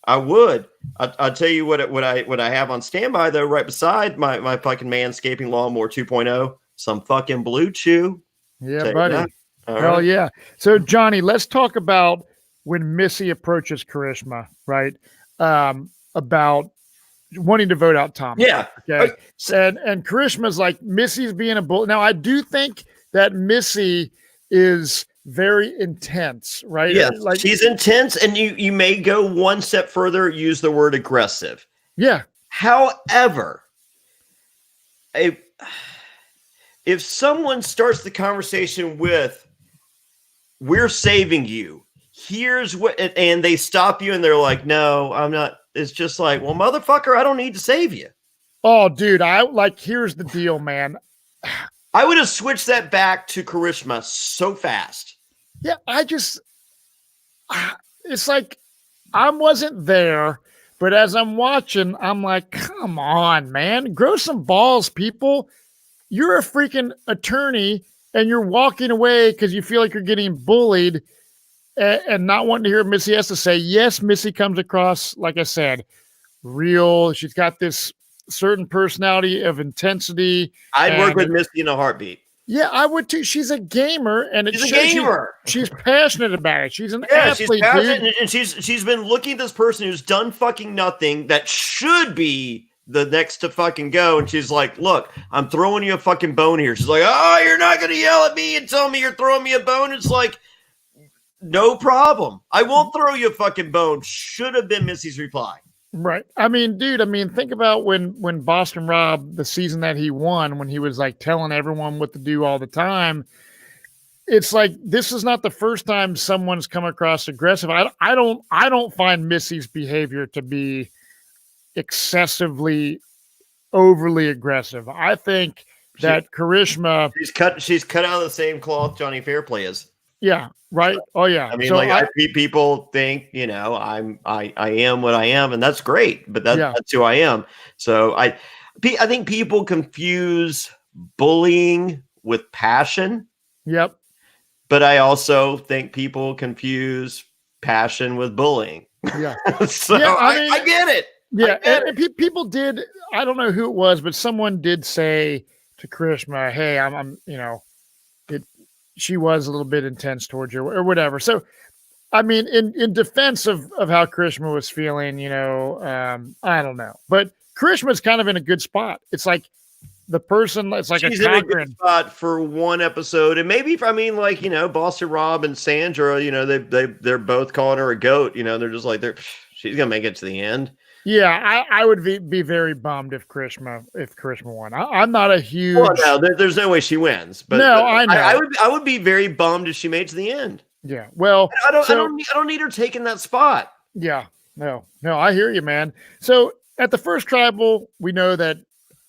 I would. I'll tell you what I have on standby though, right beside my fucking Manscaping Lawnmower 2.0, some fucking Blue Chew. Yeah, buddy. Hell yeah. So Johnny, let's talk about when Missy approaches Karishma, right? About wanting to vote out Tommy. Yeah. Okay. And Karishma's like, Missy's being a bull. Now, I do think that Missy is very intense, right? Yeah. Like, she's intense, and you may go one step further, use the word aggressive. Yeah. However, if someone starts the conversation with, we're saving you, here's what, and they stop you and they're like, no, I'm not. It's just like, well, motherfucker, I don't need to save you. Oh, dude, here's the deal, man. I would have switched that back to Karishma so fast. Yeah, it's like, I wasn't there, but as I'm watching, I'm like, come on, man, grow some balls, people. You're a freaking attorney and you're walking away because you feel like you're getting bullied. And not wanting to hear what Missy has to say. Yes, Missy comes across, like I said, real. She's got this certain personality of intensity. I'd work with Missy in a heartbeat. Yeah, I would too. She's a gamer, and she's a gamer. She's passionate about it. She's an athlete, she's passionate, and she's been looking at this person who's done fucking nothing that should be the next to fucking go, and she's like, look, I'm throwing you a fucking bone here. She's like, oh, you're not gonna yell at me and tell me you're throwing me a bone. It's like, no problem. I won't throw you a fucking bone. Should have been Missy's reply. Right. Dude, think about when Boston Rob, the season that he won, when he was like telling everyone what to do all the time. It's like, this is not the first time someone's come across aggressive. I don't find Missy's behavior to be excessively overly aggressive. I think that Karishma, she's cut out of the same cloth Johnny Fairplay is. Yeah. Right. Oh yeah. People think, I am what I am, and that's great, but that's who I am. So I think people confuse bullying with passion. Yep. But I also think people confuse passion with bullying. Yeah. So yeah, I get it. Yeah. And people did, I don't know who it was, but someone did say to Karishma, hey, she was a little bit intense towards you or whatever. So, in defense of how Karishma was feeling, I don't know, but Karishma's kind of in a good spot. It's like the person, it's like she's in a good spot for one episode. And maybe, Boston Rob and Sandra, they're both calling her a goat. They're just like, she's going to make it to the end. Yeah, I would be very bummed if Karishma won. I'm not a huge. Well, no, there's no way she wins. But no, I know. I would be very bummed if she made it to the end. Yeah, well, I don't need her taking that spot. Yeah, no, I hear you, man. So at the first tribal, we know that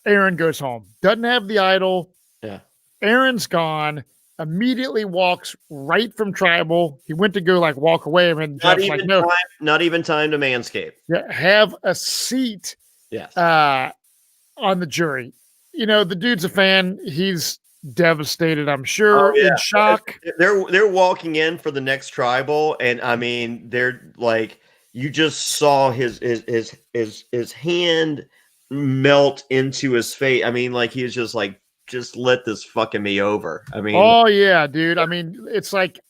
Aaron goes home, doesn't have the idol. Yeah, Aaron's gone. immediately walks right from tribal. He went to go like walk away, and Not Jeff's like, even no, time, not even time to manscape. yeah, have a seat Yes. on the jury. The dude's a fan. He's devastated, I'm Oh sure, yeah. in shock. They're walking in for the next tribal, and I mean, they're like, you just saw his hand melt into his face. I mean, like he was just like, just let this fucking me over. I mean, Oh yeah, dude. I mean, it's like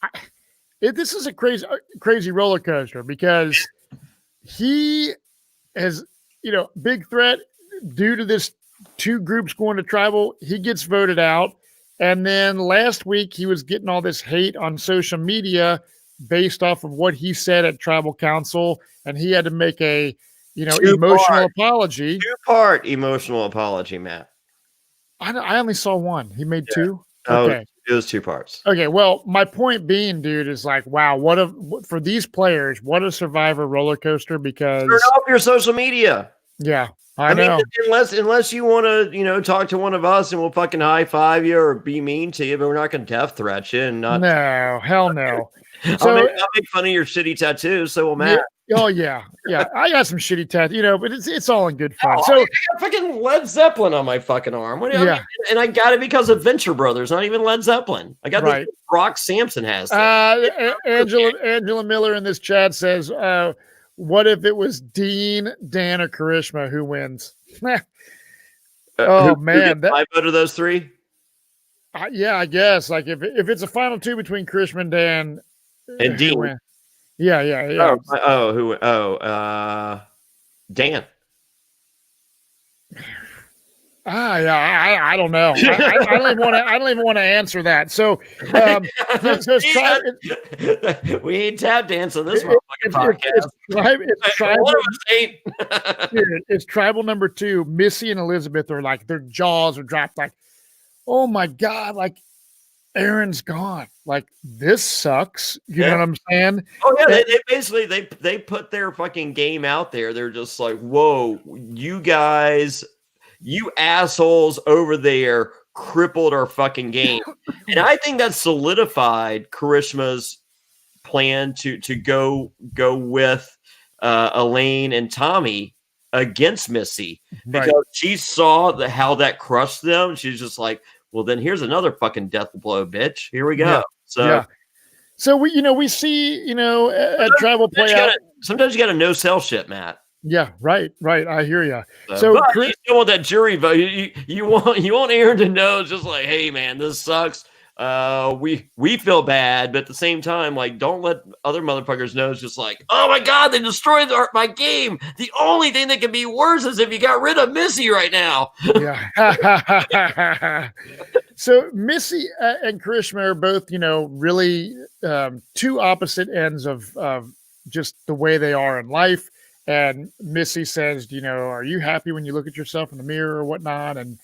this is a crazy roller coaster because he has, big threat due to this two groups going to tribal. He gets voted out. And then last week, he was getting all this hate on social media based off of what he said at tribal council. And he had to make a, emotional apology. Two-part emotional apology, Matt. I only saw one. He made two. Oh, Okay. it was 2 parts. Okay. Well, my point being, dude, is like, wow, for these players, what a Survivor roller coaster because turn off your social media. Yeah. I know. mean, unless you want to, talk to one of us and we'll fucking high five you or be mean to you, but we're not going to death threat you and not. No, hell no. So I'll make fun of your shitty tattoos. So will Matt. Oh yeah. I got some shitty tattoos, but it's all in good fun. Oh, So I got fucking Led Zeppelin on my fucking arm. What do you mean? And I got it because of Venture Brothers, not even Led Zeppelin. I got this. Rock Sampson has. Angela Miller in this chat says, "What if it was Dean, Dan, or Karishma who wins?" Man, I vote of those 3. Yeah, I guess. Like if it's a final 2 between Karishma and Dan and Dean. Yeah. Dan. I don't know. I don't even want to answer that. So, we ain't tap dancing this motherfucking podcast. It's tribal number 2. Missy and Elizabeth are like, their jaws are dropped. Like, oh my god! Like, Aaron's gone. Like, this sucks. You know what I'm saying? Oh yeah, they basically they put their fucking game out there. They're just like, whoa, you guys. You assholes over there crippled our fucking game. And I think that solidified Karishma's plan to go with Elaine and Tommy against Missy because she saw how that crushed them. She's just like, well, then here's another fucking death blow, bitch. Here we go. So we see, at tribal play out. Sometimes you got to no sell shit, Matt. Yeah, right. I hear you. So you still want that jury vote. You want Aaron to know, it's just like, hey man, this sucks. We feel bad, but at the same time, like, don't let other motherfuckers know. It's just like, oh my god, they destroyed my game. The only thing that could be worse is if you got rid of Missy right now. Yeah. So Missy and Karishma are both, really 2 opposite ends of just the way they are in life. And Missy says, are you happy when you look at yourself in the mirror or whatnot? And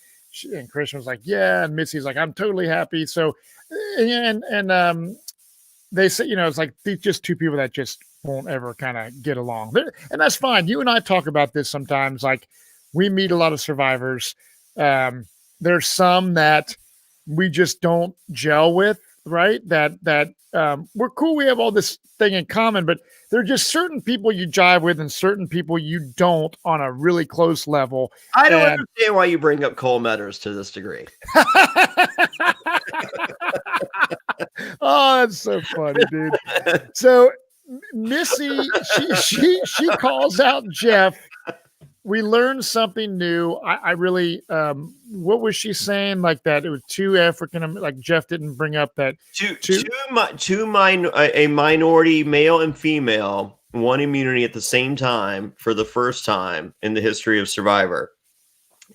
Christian was like, yeah. And Missy's like, I'm totally happy. So, and they say, it's like these just 2 people that just won't ever kind of get along. And that's fine. You and I talk about this sometimes. Like, we meet a lot of survivors. There's some that we just don't gel with, right? That we're cool. We have all this thing in common, but there are just certain people you jive with and certain people you don't on a really close level. I don't understand why you bring up Cole Metters to this degree. Oh, that's so funny, dude. So Missy, she calls out Jeff. We learned something new. I really, what was she saying? Like that it was 2 African, like Jeff didn't bring up that a minority male and female won immunity at the same time for the first time in the history of Survivor.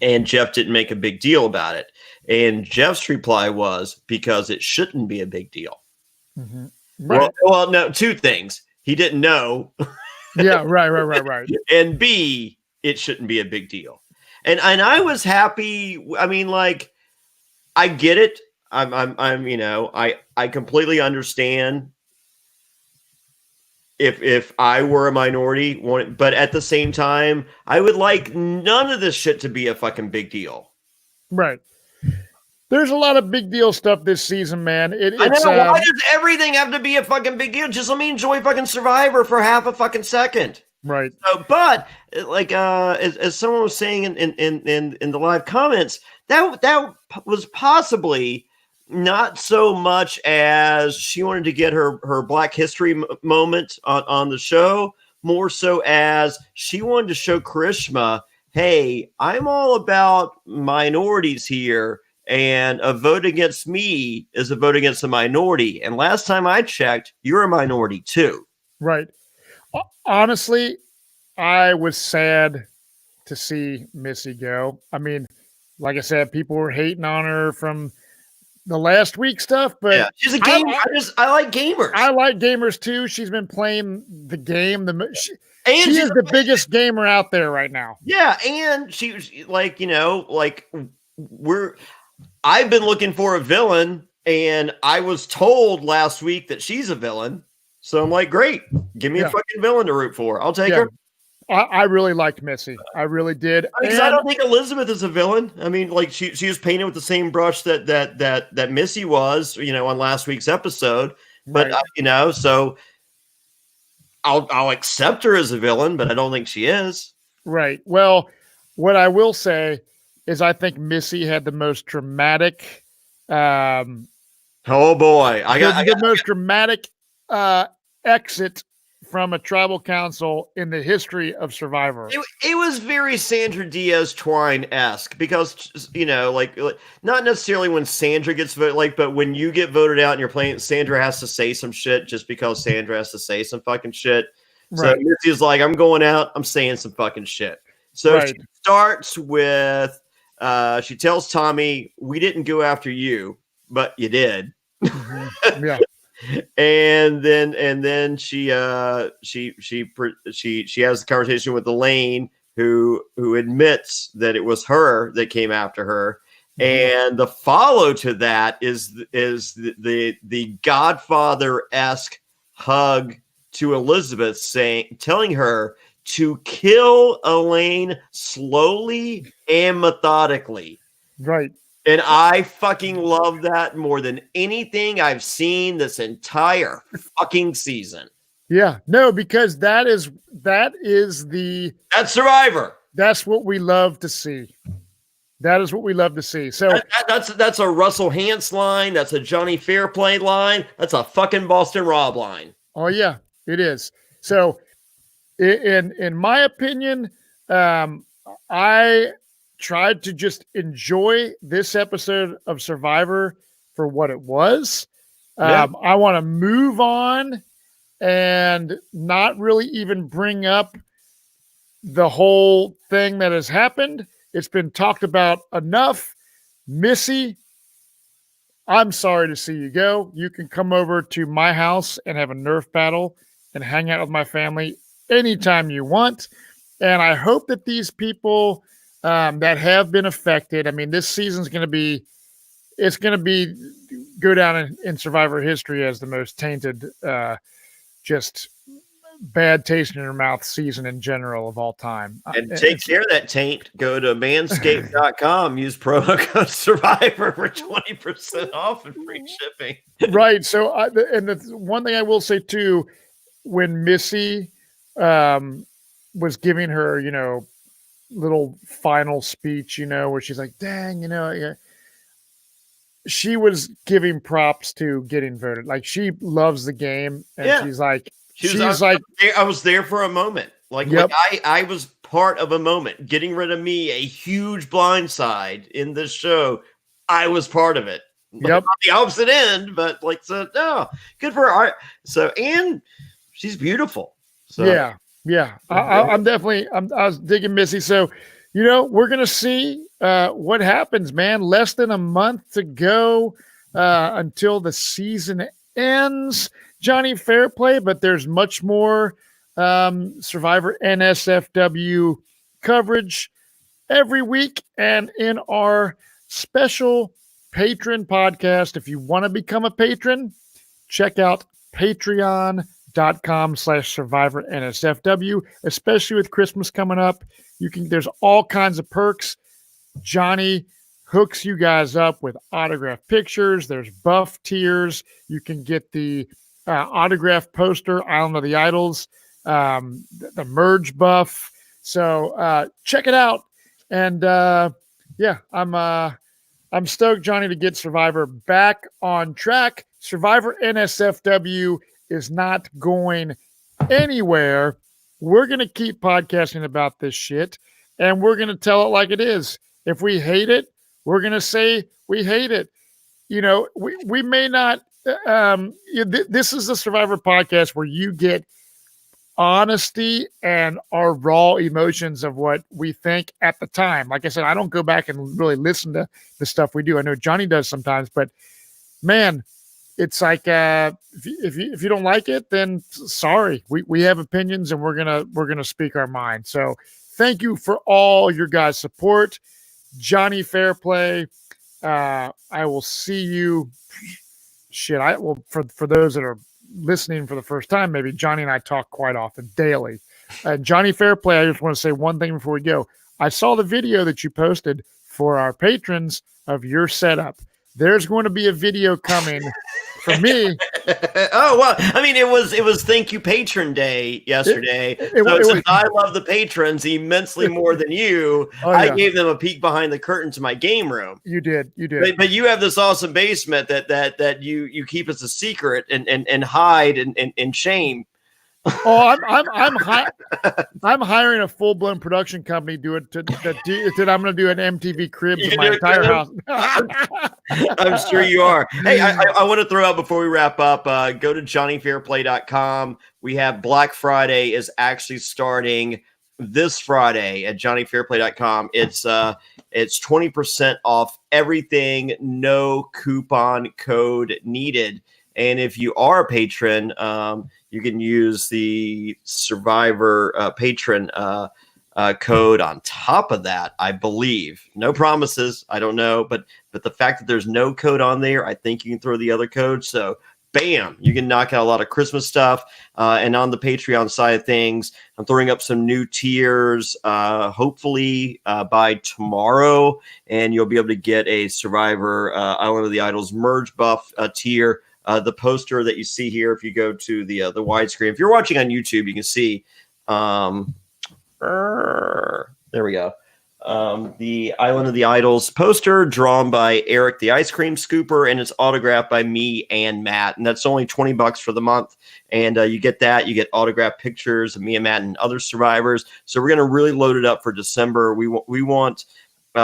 And Jeff didn't make a big deal about it. And Jeff's reply was because it shouldn't be a big deal. Mm-hmm. Right. Well, no, 2 things. He didn't know. Yeah, right. And B, it shouldn't be a big deal. And I was happy. I mean, like, I get it. I completely understand if I were a minority, but at the same time, I would like none of this shit to be a fucking big deal. Right. There's a lot of big deal stuff this season, man. I know. Why does everything have to be a fucking big deal? Just let me enjoy fucking Survivor for half a fucking second. Right. So, but like as someone was saying in the live comments, that was possibly not so much as she wanted to get her Black History moment on the show, more so as she wanted to show Karishma, hey, I'm all about minorities here. And a vote against me is a vote against a minority. And last time I checked, you're a minority too. Right. Honestly, I was sad to see Missy go. I mean, like I said, people were hating on her from the last week stuff, but yeah, she's a gamer. I like gamers. I like gamers too. She's been playing the game. She is the biggest gamer out there right now. Yeah, and she was like, I've been looking for a villain, and I was told last week that she's a villain. So I'm like, great, give me a fucking villain to root for. I'll take her. I really liked Missy. I really did. Because I don't think Elizabeth is a villain. I mean, like she was painted with the same brush that Missy was, on last week's episode. But right. So I'll accept her as a villain, but I don't think she is. Right. Well, what I will say is I think Missy had the most dramatic. Oh boy, I got the most dramatic exit from a tribal council in the history of Survivor. It was very Sandra Diaz Twine-esque because, like not necessarily when Sandra gets voted, but when you get voted out and you're playing, Sandra has to say some shit just because Sandra has to say some fucking shit. Right. So Missy's like, I'm going out, I'm saying some fucking shit. So she starts with, she tells Tommy, we didn't go after you, but you did. Mm-hmm. Yeah. And then she has the conversation with Elaine, who admits that it was her that came after her. Mm-hmm. And the follow to that is the Godfather-esque hug to Elizabeth, telling her to kill Elaine slowly and methodically. Right. And I fucking love that more than anything I've seen this entire fucking season. Yeah, no, because that's Survivor. That's what we love to see. That is what we love to see. So that's a Russell Hantz line. That's a Johnny Fairplay line. That's a fucking Boston Rob line. Oh yeah, it is. So in my opinion, I tried to just enjoy this episode of Survivor for what it was. I want to move on and not really even bring up the whole thing that has happened. It's been talked about enough. Missy, I'm sorry to see you go. You can come over to my house and have a Nerf battle and hang out with my family anytime you want. And I hope that these people that have been affected. I mean, this season's going to go down in Survivor history as the most tainted, just bad taste in your mouth season in general of all time. And take care of that taint. Go to manscaped.com, use promo code Survivor for 20% off and free shipping. Right. So, the one thing I will say too, when Missy was giving her, little final speech, where she's like, dang, she was giving props to getting voted. Like she loves the game. And she's like, I was there for a moment. Like I was part of a moment. Getting rid of me, a huge blindside in this show. I was part of it. Yep. On the opposite end, but good for her. So, and she's beautiful. So yeah. I was digging Missy. So, we're going to see what happens, man. Less than a month to go until the season ends. Johnny Fairplay, but there's much more Survivor NSFW coverage every week. And in our special patron podcast, if you want to become a patron, check out patreon.com/Survivor NSFW, especially with Christmas coming up. There's all kinds of perks. Johnny hooks you guys up with autographed pictures. There's buff tiers. You can get the autograph poster, Island of the Idols, the merge buff. So check it out. And yeah, I'm stoked, Johnny, to get Survivor back on track. Survivor NSFW is not going anywhere. We're going to keep podcasting about this shit, and we're going to tell it like it is. If we hate it, we're going to say we hate it. You know, we may not. This is the Survivor podcast where you get honesty and our raw emotions of what we think at the time. Like I said, I don't go back and really listen to the stuff we do. I know Johnny does sometimes, but man, it's like if you don't like it, then sorry. We have opinions and we're gonna speak our mind. So thank you for all your guys' support. Johnny Fairplay. I will see you. Shit, I will for those that are listening for the first time, maybe Johnny and I talk quite often, daily. Johnny Fairplay, I just want to say one thing before we go. I saw the video that you posted for our patrons of your setup. There's going to be a video coming for me. Oh, well, I mean, it was Thank You Patron Day yesterday. Since I love the patrons immensely more than you, I gave them a peek behind the curtain to my game room. You did. But you have this awesome basement that you keep as a secret and hide in shame. Oh, I'm hiring a full blown production company I'm going to do an MTV Cribs in my entire house. I'm sure you are. Hey, I want to throw out before we wrap up. Go to johnnyfairplay.com. We have Black Friday is actually starting this Friday at johnnyfairplay.com. It's 20% off everything, no coupon code needed. And if you are a patron, you can use the Survivor patron code on top of that, I believe. No promises. I don't know. But the fact that there's no code on there, I think you can throw the other code. So, bam, you can knock out a lot of Christmas stuff. And on the Patreon side of things, I'm throwing up some new tiers, hopefully by tomorrow. And you'll be able to get a Survivor Island of the Idols merge buff tier. The poster that you see here, if you go to the widescreen, if you're watching on YouTube, you can see, there we go. The Island of the Idols poster drawn by Eric the Ice Cream Scooper, and it's autographed by me and Matt. And that's only $20 for the month. And you get that. You get autographed pictures of me and Matt and other survivors. So we're going to really load it up for December. We want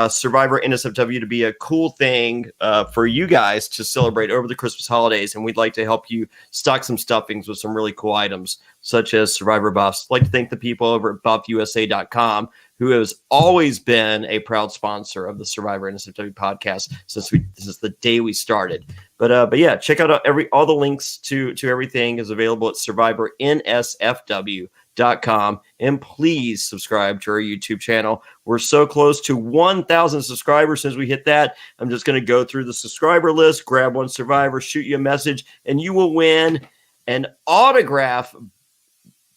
Survivor NSFW to be a cool thing for you guys to celebrate over the Christmas holidays, and we'd like to help you stock some stuffings with some really cool items such as Survivor buffs. I'd like to thank the people over at buffusa.com who has always been a proud sponsor of the Survivor NSFW podcast since the day we started. But yeah, check out all the links to everything is available at survivornsfw.com, and please subscribe to our YouTube channel. We're so close to 1,000 subscribers. Since we hit that, I'm just going to go through the subscriber list, grab one survivor, shoot you a message, and you will win an autograph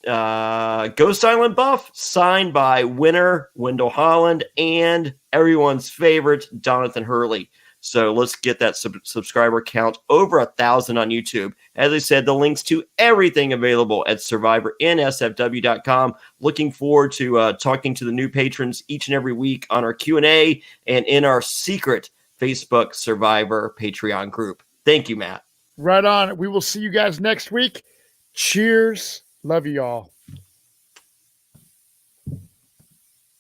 Ghost Island buff signed by winner Wendell Holland and everyone's favorite Jonathan Hurley. So let's get that subscriber count over 1,000 on YouTube. As I said, the links to everything available at survivornsfw.com. Looking forward to talking to the new patrons each and every week on our Q&A and in our secret Facebook Survivor Patreon group. Thank you, Matt. Right on. We will see you guys next week. Cheers. Love you all.